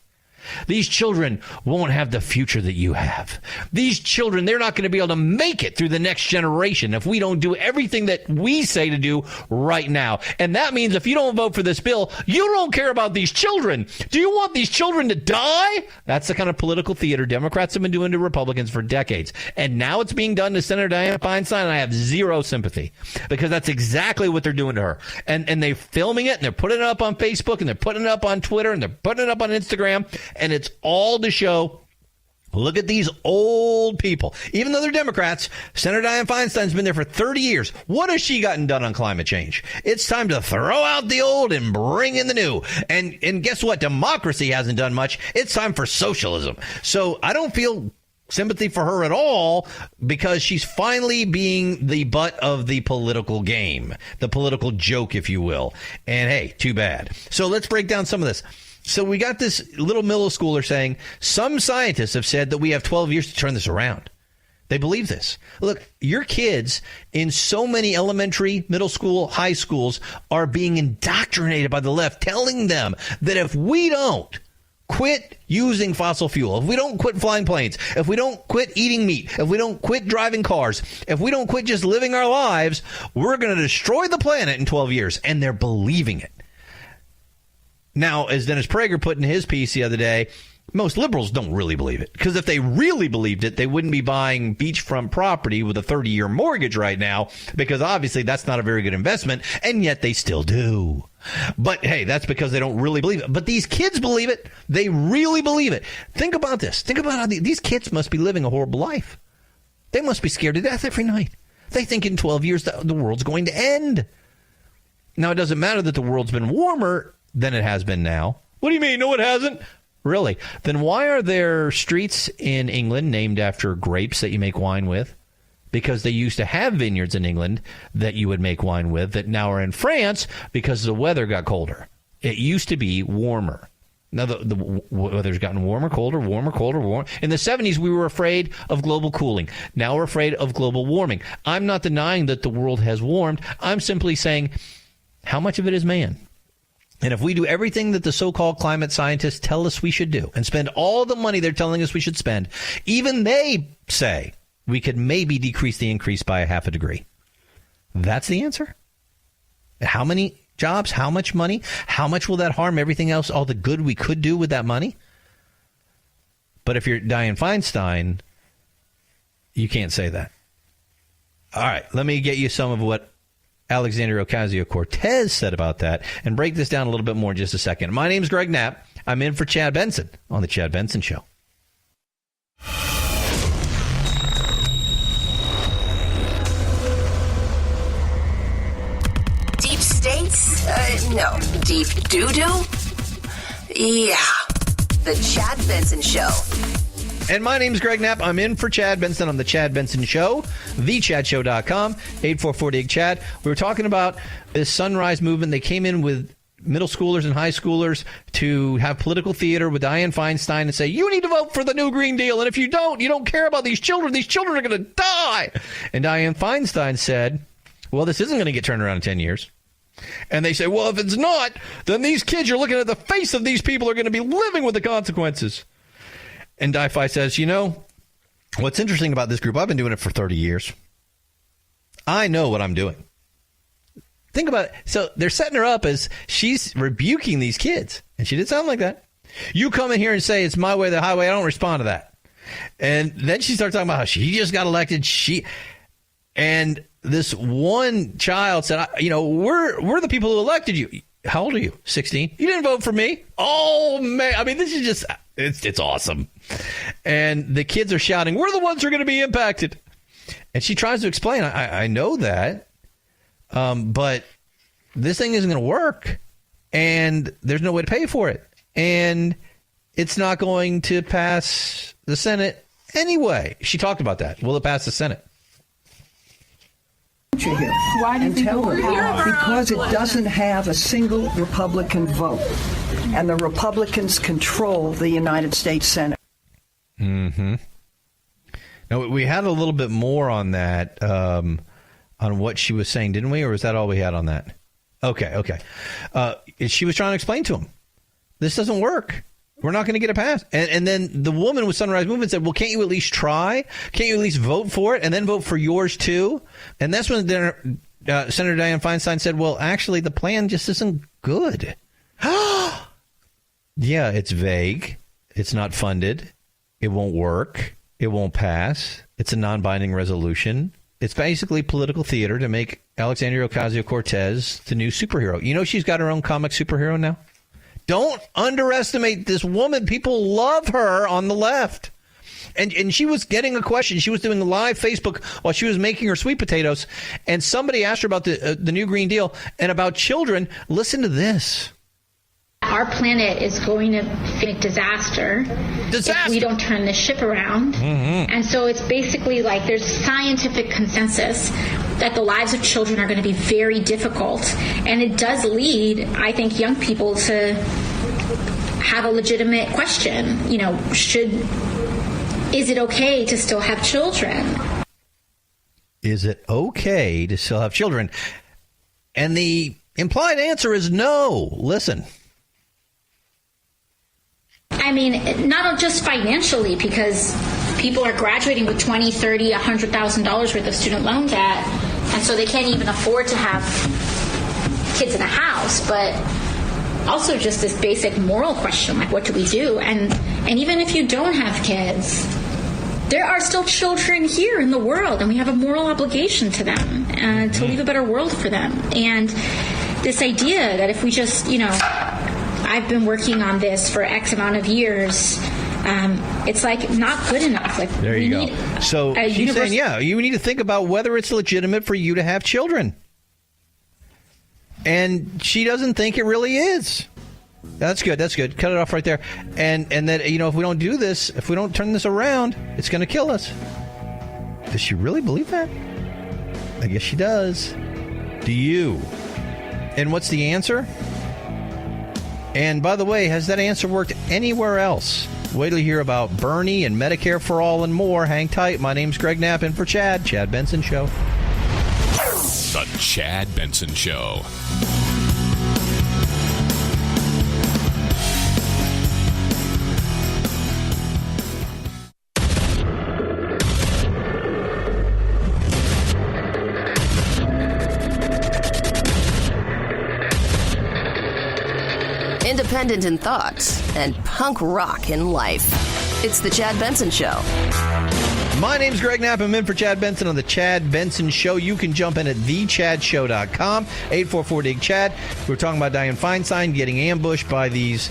These children won't have the future that you have. These children, they're not going to be able to make it through the next generation if we don't do everything that we say to do right now. And that means if you don't vote for this bill, you don't care about these children. Do you want these children to die? That's the kind of political theater Democrats have been doing to Republicans for decades. And now it's being done to Senator Diane Feinstein, and I have zero sympathy because that's exactly what they're doing to her. And they're filming it, and they're putting it up on Facebook, and they're putting it up on Twitter, and they're putting it up on Instagram. And it's all to show, look at these old people. Even though they're Democrats, Senator Diane Feinstein's been there for 30 years. What has she gotten done on climate change? It's time to throw out the old and bring in the new. And guess what? Democracy hasn't done much. It's time for socialism. So I don't feel sympathy for her at all, because she's finally being the butt of the political game, the political joke, if you will. And hey, too bad. So let's break down some of this. So we got this little middle schooler saying some scientists have said that we have 12 years to turn this around. They believe this. Look, your kids in so many elementary, middle school, high schools are being indoctrinated by the left, telling them that if we don't quit using fossil fuel, if we don't quit flying planes, if we don't quit eating meat, if we don't quit driving cars, if we don't quit just living our lives, we're going to destroy the planet in 12 years. And they're believing it. Now, as Dennis Prager put in his piece the other day, most liberals don't really believe it, because if they really believed it, they wouldn't be buying beachfront property with a 30-year mortgage right now, because obviously that's not a very good investment, and yet they still do. But hey, that's because they don't really believe it. But these kids believe it. They really believe it. Think about this. Think about how these kids must be living a horrible life. They must be scared to death every night. They think in 12 years the world's going to end. Now, it doesn't matter that the world's been warmer than it has been now. What do you mean? No, it hasn't. Really? Then why are there streets in England named after grapes that you make wine with? Because they used to have vineyards in England that you would make wine with that now are in France because the weather got colder. It used to be warmer. Now the weather's gotten warmer, colder, warmer, colder, warmer. In the 70s, we were afraid of global cooling. Now we're afraid of global warming. I'm not denying that the world has warmed. I'm simply saying, how much of it is man? And if we do everything that the so-called climate scientists tell us we should do and spend all the money they're telling us we should spend, even they say we could maybe decrease the increase by a half a degree. That's the answer? How many jobs? How much money? How much will that harm everything else, all the good we could do with that money? But if you're Diane Feinstein, you can't say that. All right, let me get you some of what Alexandria Ocasio-Cortez said about that and break this down a little bit more in just a second. My name's Greg Knapp. I'm in for Chad Benson on The Chad Benson Show. Deep states? No. Deep doo-doo? Yeah. The Chad Benson Show. And my name's Greg Knapp. I'm in for Chad Benson on The Chad Benson Show, thechadshow.com, 844-DIG-CHAD. We were talking about this Sunrise movement. They came in with middle schoolers and high schoolers to have political theater with Diane Feinstein and say, you need to vote for the new Green Deal. And if you don't care about these children. These children are going to die. And Diane Feinstein said, well, this isn't going to get turned around in 10 years. And they say, well, if it's not, then these kids, you're looking at the face of these people, are going to be living with the consequences. And Di-Fi says, what's interesting about this group, I've been doing it for 30 years. I know what I'm doing. Think about it. So they're setting her up as she's rebuking these kids. And she didn't sound like that. You come in here and say, it's my way or the highway. I don't respond to that. And then she starts talking about how she just got elected. And this one child said, we're the people who elected you. How old are you? 16? You didn't vote for me? Oh, man. I mean, this is just... It's awesome. And the kids are shouting, we're the ones who are going to be impacted. And she tries to explain, I know that, but this thing isn't going to work, and there's no way to pay for it. And it's not going to pass the Senate anyway. She talked about that. Will it pass the Senate? Here. Why do you think we're here? Because it doesn't have a single Republican vote. And the Republicans control the United States Senate. Mm-hmm. Now, we had a little bit more on that, on what she was saying, didn't we? Or was that all we had on that? Okay. She was trying to explain to him, this doesn't work. We're not going to get it passed. And then the woman with Sunrise Movement said, well, can't you at least try? Can't you at least vote for it and then vote for yours too? And that's when Senator Diane Feinstein said, well, actually, the plan just isn't good. Yeah, it's vague. It's not funded. It won't work. It won't pass. It's a non-binding resolution. It's basically political theater to make Alexandria Ocasio-Cortez the new superhero. She's got her own comic superhero now. Don't underestimate this woman. People love her on the left. And she was getting a question. She was doing a live Facebook while she was making her sweet potatoes. And somebody asked her about the new Green Deal and about children. Listen to this. Our planet is going to face disaster if we don't turn this ship around. Mm-hmm. And so it's basically like there's scientific consensus that the lives of children are going to be very difficult. And it does lead, I think, young people to have a legitimate question. Is it okay to still have children? Is it okay to still have children? And the implied answer is no. Listen. I mean, not just financially, because people are graduating with $20,000, $30,000, $100,000 worth of student loan debt, and so they can't even afford to have kids in a house, but also just this basic moral question, like, what do we do? And even if you don't have kids, there are still children here in the world, and we have a moral obligation to them to leave a better world for them. And this idea that if we just, I've been working on this for X amount of years. It's like not good enough. Like there you go. So she's saying, you need to think about whether it's legitimate for you to have children. And she doesn't think it really is. That's good. That's good. Cut it off right there. And that, if we don't do this, if we don't turn this around, it's going to kill us. Does she really believe that? I guess she does. Do you? And what's the answer? And by the way, has that answer worked anywhere else? Wait till you hear about Bernie and Medicare for All and more. Hang tight. My name's Greg Knapp, in for Chad Benson Show. The Chad Benson Show. Independent in thoughts and punk rock in life. It's the Chad Benson Show. My name's Greg Knapp. I'm in for Chad Benson on the Chad Benson Show. You can jump in at thechadshow.com, 844-DIG-CHAD. We're talking about Diane Feinstein getting ambushed by these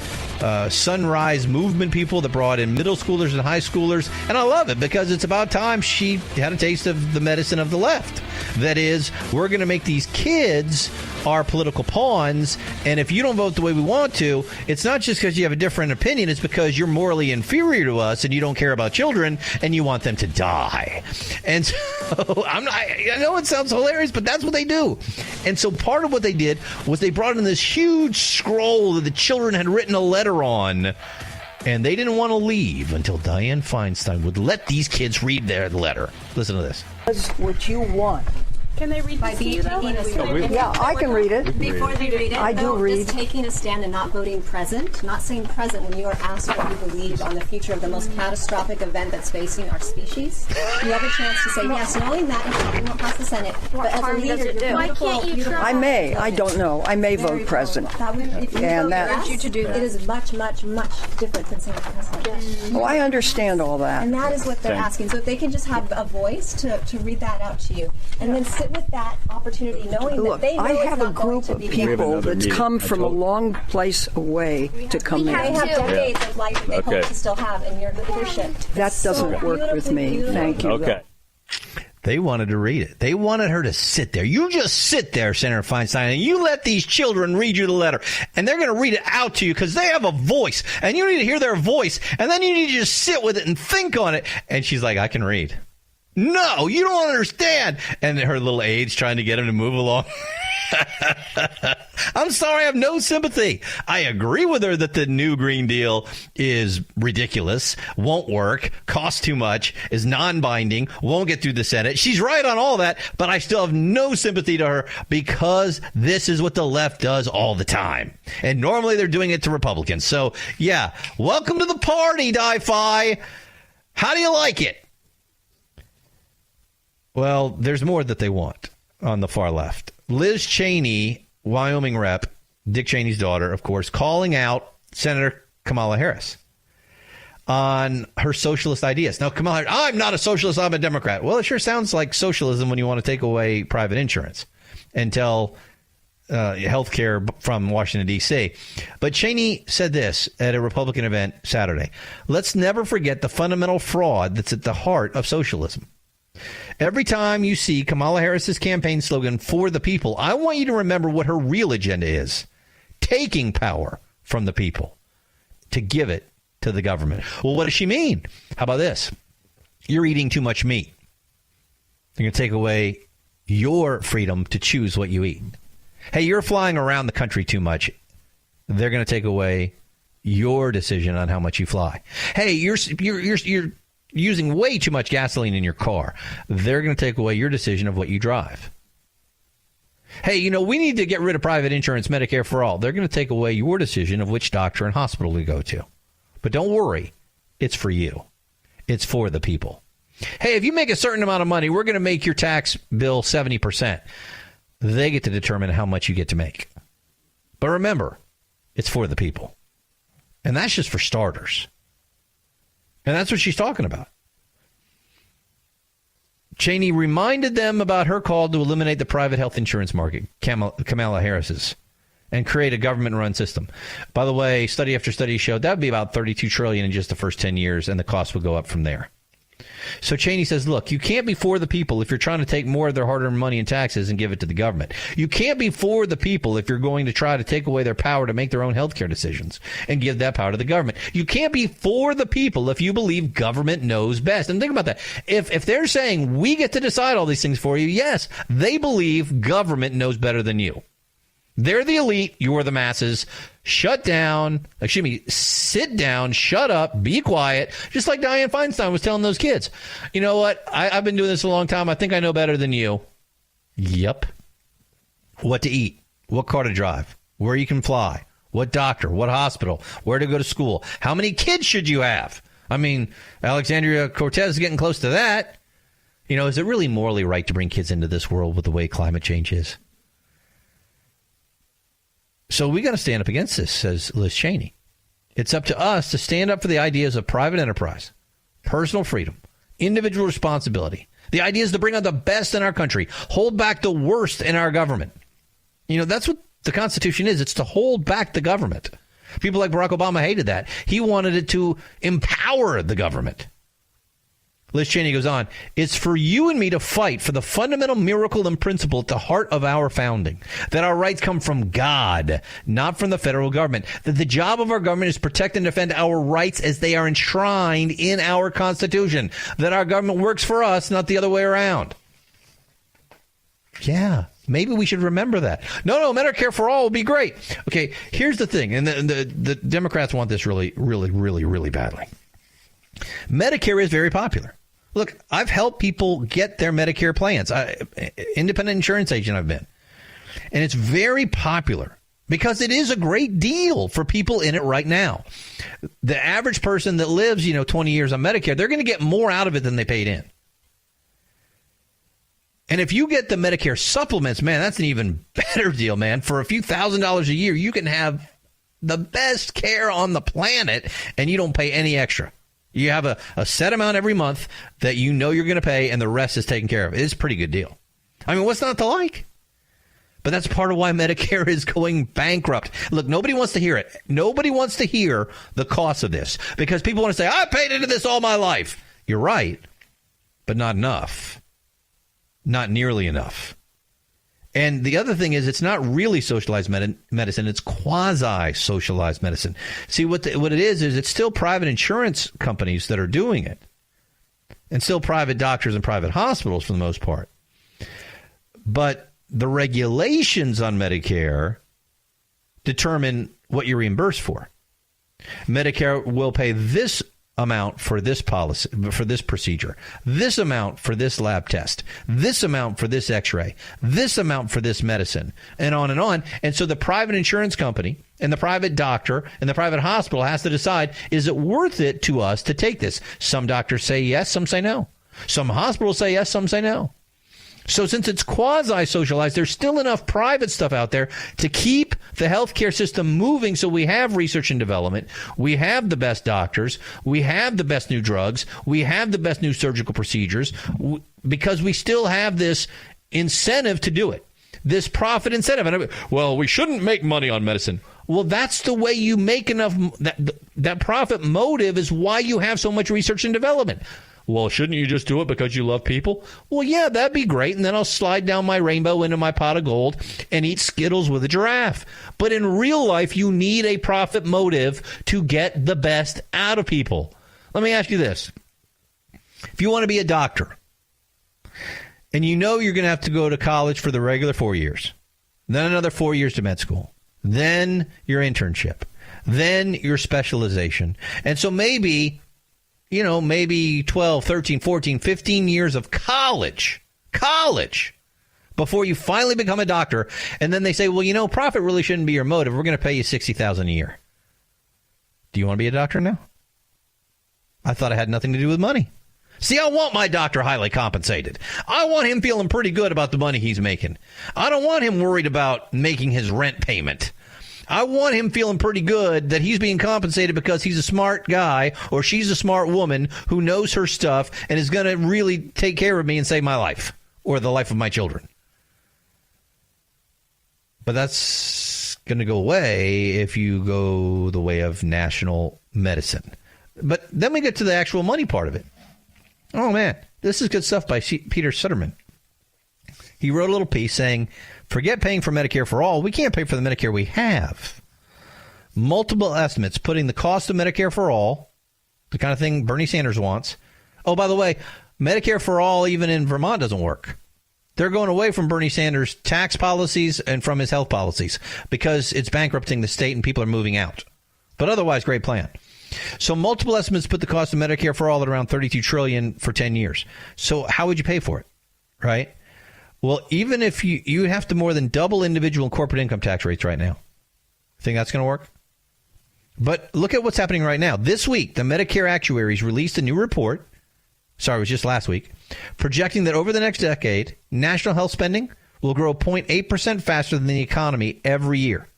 Sunrise Movement people that brought in middle schoolers and high schoolers. And I love it because it's about time she had a taste of the medicine of the left. That is, we're going to make these kids our political pawns, and if you don't vote the way we want to, it's not just because you have a different opinion, it's because you're morally inferior to us and you don't care about children and you want them to die. And so I know it sounds hilarious, but that's what they do. And so part of what they did was they brought in this huge scroll that the children had written a letter on, and they didn't want to leave until Diane Feinstein would let these kids read their letter. Listen to this. That's what you want. Can they read this to you, though? Yeah, I can read it. Before they read it, I do read. Just taking a stand and not voting present, not saying present when you are asked what you believe on the future of the most catastrophic event that's facing our species. You have a chance to say yes, knowing that you won't pass the Senate. But as a leader, Why can't you try? I may. I don't know. I may vote present. If you vote yes, it is much, much, much different than saying present. Yes. Oh, I understand all that. And that is what they're asking. So if they can just have a voice to read that out to you, and then sit with that opportunity, knowing Look, that they know I have it's a group of people that's come from a long place away to come in. They have decades of life they hope to still have in your leadership. That doesn't work with me. Thank you. Okay. They wanted to read it. They wanted her to sit there. You just sit there, Senator Feinstein, and you let these children read you the letter. And they're going to read it out to you because they have a voice. And you need to hear their voice. And then you need to just sit with it and think on it. And she's like, I can read. No, you don't understand. And her little aide's trying to get him to move along. I'm sorry, I have no sympathy. I agree with her that the new Green Deal is ridiculous, won't work, costs too much, is non-binding, won't get through the Senate. She's right on all that, but I still have no sympathy to her because this is what the left does all the time. And normally they're doing it to Republicans. So, yeah, welcome to the party, Di-Fi. How do you like it? Well, there's more that they want on the far left. Liz Cheney, Wyoming rep, Dick Cheney's daughter, of course, calling out Senator Kamala Harris on her socialist ideas. Now, Kamala Harris, I'm not a socialist, I'm a Democrat. Well, it sure sounds like socialism when you want to take away private insurance and tell health care from Washington, D.C. But Cheney said this at a Republican event Saturday. Let's never forget the fundamental fraud that's at the heart of socialism. Every time you see Kamala Harris's campaign slogan, for the people, I want you to remember what her real agenda is. Taking power from the people to give it to the government. Well, what does she mean? How about this? You're eating too much meat. They're going to take away your freedom to choose what you eat. Hey, you're flying around the country too much. They're going to take away your decision on how much you fly. Hey, you're using way too much gasoline in your car. They're going to take away your decision of what you drive. Hey, we need to get rid of private insurance, Medicare for all. They're going to take away your decision of which doctor and hospital to go to. But don't worry. It's for you. It's for the people. Hey, if you make a certain amount of money, we're going to make your tax bill 70%. They get to determine how much you get to make. But remember, it's for the people. And that's just for starters. And that's what she's talking about. Cheney reminded them about her call to eliminate the private health insurance market, Kamala Harris's, and create a government-run system. By the way, study after study showed that would be about $32 trillion in just the first 10 years, and the cost would go up from there. So Cheney says, look, you can't be for the people if you're trying to take more of their hard-earned money in taxes and give it to the government. You can't be for the people if you're going to try to take away their power to make their own health care decisions and give that power to the government. You can't be for the people if you believe government knows best. And think about that. If they're saying we get to decide all these things for you, yes, they believe government knows better than you. They're the elite. You're the masses. Sit down, shut up, be quiet. Just like Diane Feinstein was telling those kids. You know what? I've been doing this a long time. I think I know better than you. Yep. What to eat, what car to drive, where you can fly, what doctor, what hospital, where to go to school, how many kids should you have? I mean, Alexandria Cortez is getting close to that. Is it really morally right to bring kids into this world with the way climate change is? So we got to stand up against this, says Liz Cheney. It's up to us to stand up for the ideas of private enterprise, personal freedom, individual responsibility. The idea is to bring out the best in our country, hold back the worst in our government. That's what the Constitution is. It's to hold back the government. People like Barack Obama hated that. He wanted it to empower the government. Liz Cheney goes on, it's for you and me to fight for the fundamental miracle and principle at the heart of our founding, that our rights come from God, not from the federal government, that the job of our government is protect and defend our rights as they are enshrined in our Constitution, that our government works for us, not the other way around. Yeah, maybe we should remember that. No, Medicare for all will be great. Okay, here's the thing, and the Democrats want this really, really, really, really badly. Medicare is very popular. Look, I've helped people get their Medicare plans. Independent insurance agent I've been. And it's very popular because it is a great deal for people in it right now. The average person that lives, 20 years on Medicare, they're going to get more out of it than they paid in. And if you get the Medicare supplements, man, that's an even better deal, man. For a few $1,000s a year, you can have the best care on the planet and you don't pay any extra. You have a set amount every month that you're going to pay, and the rest is taken care of. It's a pretty good deal. I mean, what's not to like? But that's part of why Medicare is going bankrupt. Look, nobody wants to hear it. Nobody wants to hear the cost of this because people want to say, I paid into this all my life. You're right, but not enough. Not nearly enough. And the other thing is, it's not really socialized medicine. It's quasi-socialized medicine. See, what it is it's still private insurance companies that are doing it. And still private doctors and private hospitals for the most part. But the regulations on Medicare determine what you're reimbursed for. Medicare will pay this amount for this policy, for this procedure, this amount for this lab test, this amount for this x-ray, this amount for this medicine, and on and on. And so the private insurance company and the private doctor and the private hospital has to decide, is it worth it to us to take this? Some doctors say yes, some say no. Some hospitals say yes, some say no. So since it's quasi-socialized, there's still enough private stuff out there to keep the healthcare system moving so we have research and development, we have the best doctors, we have the best new drugs, we have the best new surgical procedures, because we still have this incentive to do it, this profit incentive. And well, we shouldn't make money on medicine. Well, that's the way you make enough. That profit motive is why you have so much research and development. Well, shouldn't you just do it because you love people? Well, yeah, that'd be great. And then I'll slide down my rainbow into my pot of gold and eat Skittles with a giraffe. But in real life, you need a profit motive to get the best out of people. Let me ask you this. If you want to be a doctor and you know you're going to have to go to college for the regular 4 years, then another 4 years to med school, then your internship, then your specialization. And so maybe 12, 13, 14, 15 years of college before you finally become a doctor. And then they say, well, profit really shouldn't be your motive. We're going to pay you $60,000 a year. Do you want to be a doctor now? I thought it had nothing to do with money. See, I want my doctor highly compensated. I want him feeling pretty good about the money he's making. I don't want him worried about making his rent payment. I want him feeling pretty good that he's being compensated because he's a smart guy or she's a smart woman who knows her stuff and is going to really take care of me and save my life or the life of my children. But that's going to go away if you go the way of national medicine. But then we get to the actual money part of it. Oh, man, this is good stuff by Peter Sutterman. He wrote a little piece saying, forget paying for Medicare for all. We can't pay for the Medicare we have. Multiple estimates putting the cost of Medicare for all, the kind of thing Bernie Sanders wants. Oh, by the way, Medicare for all, even in Vermont, doesn't work. They're going away from Bernie Sanders' tax policies and from his health policies because it's bankrupting the state and people are moving out. But otherwise, great plan. So multiple estimates put the cost of Medicare for all at around $32 trillion for 10 years. So how would you pay for it, right? Well, even if you have to more than double individual and corporate income tax rates right now. Think that's going to work? But look at what's happening right now. This week, the Medicare actuaries released a new report. Sorry, it was just last week. Projecting that over the next decade, national health spending will grow 0.8% faster than the economy every year.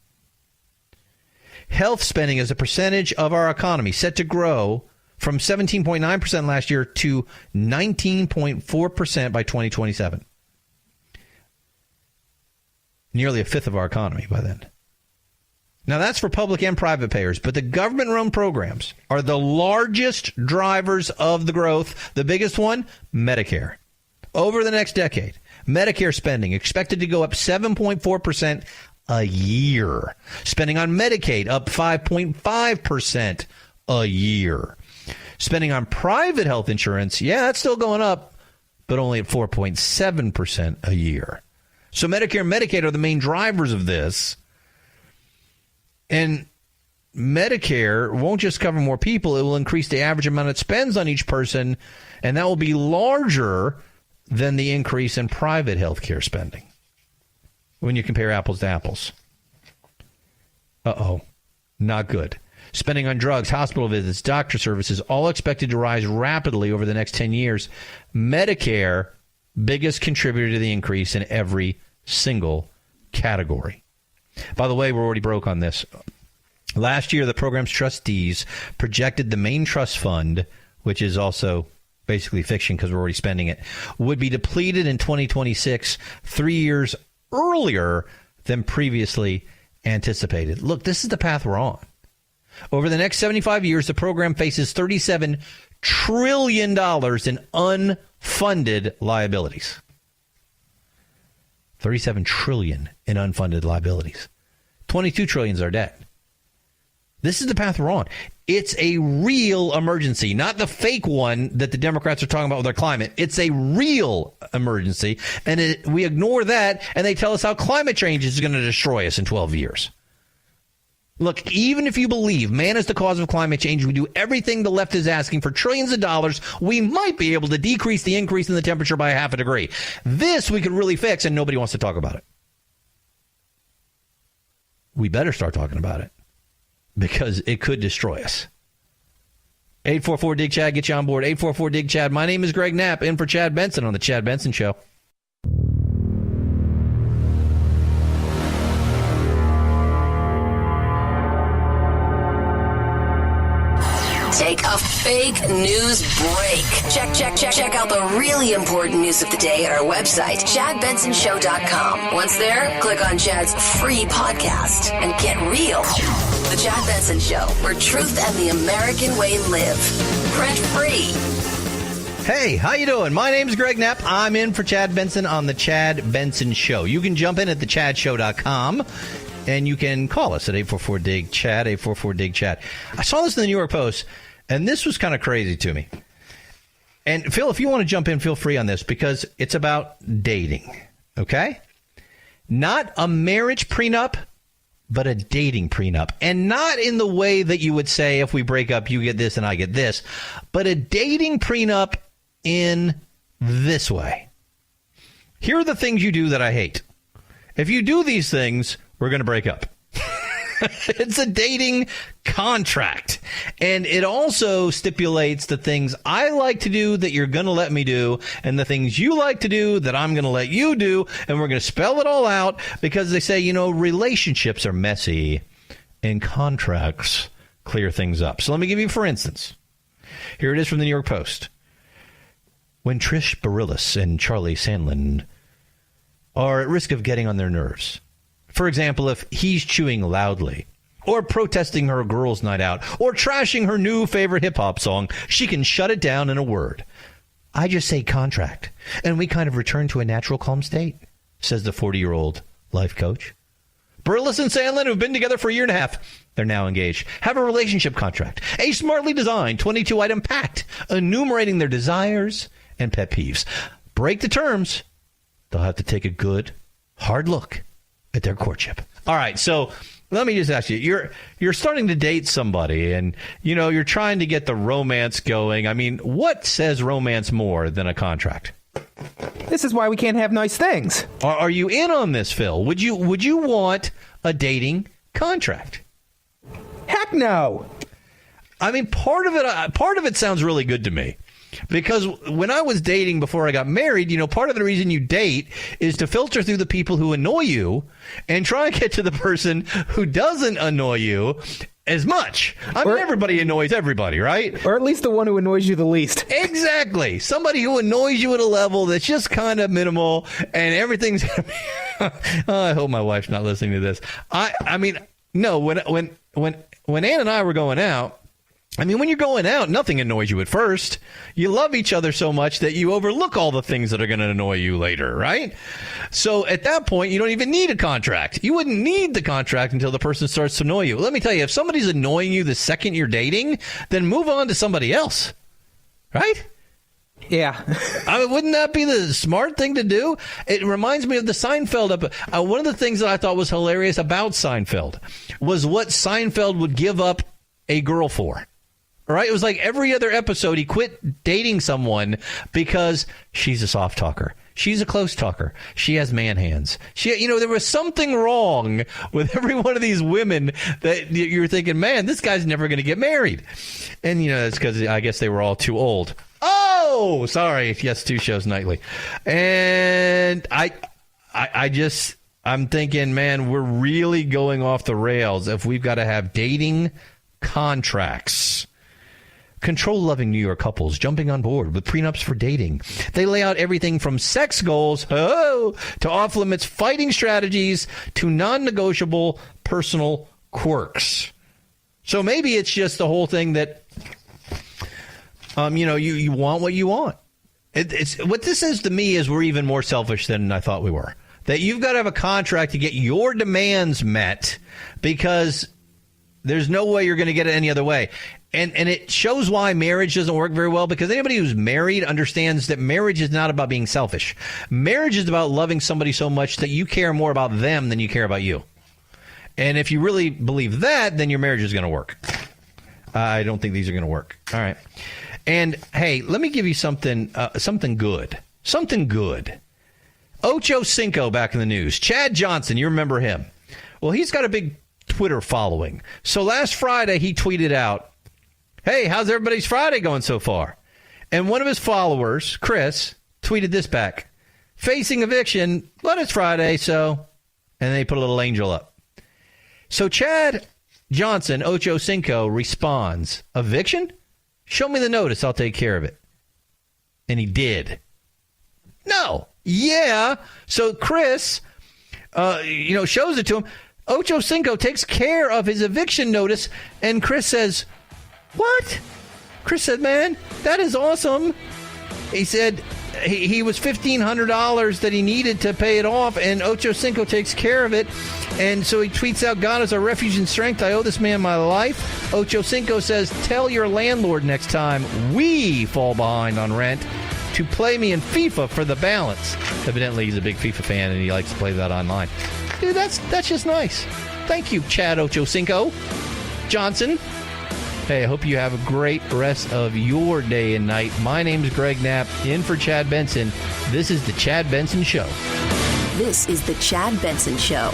Health spending as a percentage of our economy set to grow from 17.9% last year to 19.4% by 2027. Nearly a fifth of our economy by then. Now, that's for public and private payers, but the government-run programs are the largest drivers of the growth. The biggest one, Medicare. Over the next decade, Medicare spending expected to go up 7.4% a year. Spending on Medicaid up 5.5% a year. Spending on private health insurance, that's still going up, but only at 4.7% a year. So Medicare and Medicaid are the main drivers of this. And Medicare won't just cover more people. It will increase the average amount it spends on each person, and that will be larger than the increase in private health care spending when you compare apples to apples. Not good. Spending on drugs, hospital visits, doctor services, all expected to rise rapidly over the next 10 years. Medicare, biggest contributor to the increase in every single category. By the way, we're already broke on this. Last year, the program's trustees projected the main trust fund, which is also basically fiction because we're already spending it, would be depleted in 2026, 3 years earlier than previously anticipated. Look, this is the path we're on. Over the next 75 years, the program faces $37 trillion in unfunded liabilities. $37 trillion in unfunded liabilities. $22 trillion is our debt. This is the path we're on. It's a real emergency, not the fake one that the Democrats are talking about with their climate. It's a real emergency, and we ignore that, and they tell us how climate change is going to destroy us in 12 years. Look, even if you believe man is the cause of climate change, we do everything the left is asking for trillions of dollars, we might be able to decrease the increase in the temperature by 0.5 degree. This we could really fix, and nobody wants to talk about it. We better start talking about it, because it could destroy us. 844-DIG-CHAD, get you on board. 844-DIG-CHAD. My name is Greg Knapp, in for Chad Benson on The Chad Benson Show. Take a fake news break. Check out the really important news of the day at our website, ChadBensonShow.com. Once there, click on Chad's free podcast and get real. The Chad Benson Show, where truth and the American way live. Print free. Hey, how you doing? My name's Greg Knapp. I'm in for Chad Benson on the Chad Benson Show. You can jump in at thechadshow.com, and you can call us at 844-DIG-CHAD, 844-DIG-CHAD. I saw this in the New York Post, and this was kind of crazy to me. And, Phil, if you want to jump in, feel free on this, because it's about dating, okay? Not a marriage prenup, but a dating prenup. And not in the way that you would say, if we break up, you get this and I get this, but a dating prenup in this way. Here are the things you do that I hate. If you do these things, we're going to break up. It's a dating contract. And it also stipulates the things I like to do that you're going to let me do, and the things you like to do that I'm going to let you do, and we're going to spell it all out, because they say, relationships are messy and contracts clear things up. So let me give you, for instance, here it is from the New York Post. When Trish Barillas and Charlie Sandlin are at risk of getting on their nerves. For example, if he's chewing loudly, or protesting her girls' night out, or trashing her new favorite hip-hop song, she can shut it down in a word. I just say contract, and we kind of return to a natural calm state, says the 40-year-old life coach. Barillas and Sandlin, who've been together for a year and a half, they're now engaged, have a relationship contract, a smartly designed 22-item pact, enumerating their desires and pet peeves. Break the terms, they'll have to take a good, hard look at their courtship. All right, so let me just ask you, you're starting to date somebody, and, you're trying to get the romance going. I mean, what says romance more than a contract? This is why we can't have nice things. Are you in on this, Phil? Would you want a dating contract? Heck no. I mean, part of it sounds really good to me. Because when I was dating before I got married, part of the reason you date is to filter through the people who annoy you and try and get to the person who doesn't annoy you as much. I mean, everybody annoys everybody, right? Or at least the one who annoys you the least. Exactly. Somebody who annoys you at a level that's just kind of minimal, and everything's... I hope my wife's not listening to this. I mean, no, when Ann and I were going out, when you're going out, nothing annoys you at first. You love each other so much that you overlook all the things that are going to annoy you later, right? So at that point, you don't even need a contract. You wouldn't need the contract until the person starts to annoy you. Let me tell you, if somebody's annoying you the second you're dating, then move on to somebody else, right? Yeah. Wouldn't that be the smart thing to do? It reminds me of the Seinfeld. One of the things that I thought was hilarious about Seinfeld was what Seinfeld would give up a girl for. Right? It was like every other episode, he quit dating someone because she's a soft talker. She's a close talker. She has man hands. There was something wrong with every one of these women that you're thinking, man, this guy's never going to get married. And, it's because I guess they were all too old. Oh, sorry. Yes, 2 shows nightly. And I'm thinking, man, we're really going off the rails if we've got to have dating contracts. Control-loving New York couples jumping on board with prenups for dating. They lay out everything from sex goals to off-limits fighting strategies to non-negotiable personal quirks. So maybe it's just the whole thing that, you want what you want. It's what this says to me is we're even more selfish than I thought we were. That you've got to have a contract to get your demands met because there's no way you're going to get it any other way. And it shows why marriage doesn't work very well, because anybody who's married understands that marriage is not about being selfish. Marriage is about loving somebody so much that you care more about them than you care about you. And if you really believe that, then your marriage is going to work. I don't think these are going to work. All right. And, hey, let me give you something good. Something good. Ocho Cinco back in the news. Chad Johnson, you remember him. Well, he's got a big Twitter following. So last Friday, he tweeted out, hey, how's everybody's Friday going so far? And one of his followers, Chris, tweeted this back. Facing eviction, but it's Friday, so... And they put a little angel up. So Chad Johnson, Ocho Cinco, responds, eviction? Show me the notice, I'll take care of it. And he did. No. Yeah. So Chris, shows it to him. Ocho Cinco takes care of his eviction notice, and Chris says, what? Chris said, man, that is awesome. He said he was $1,500 that he needed to pay it off, and Ocho Cinco takes care of it. And so he tweets out, "God is our refuge and strength. I owe this man my life." Ocho Cinco says, "Tell your landlord next time we fall behind on rent to play me in FIFA for the balance." Evidently, he's a big FIFA fan, and he likes to play that online. Dude, that's just nice. Thank you, Chad Ocho Cinco. Johnson. Hey, I hope you have a great rest of your day and night. My name is Greg Knapp, in for Chad Benson. This is The Chad Benson Show. This is The Chad Benson Show.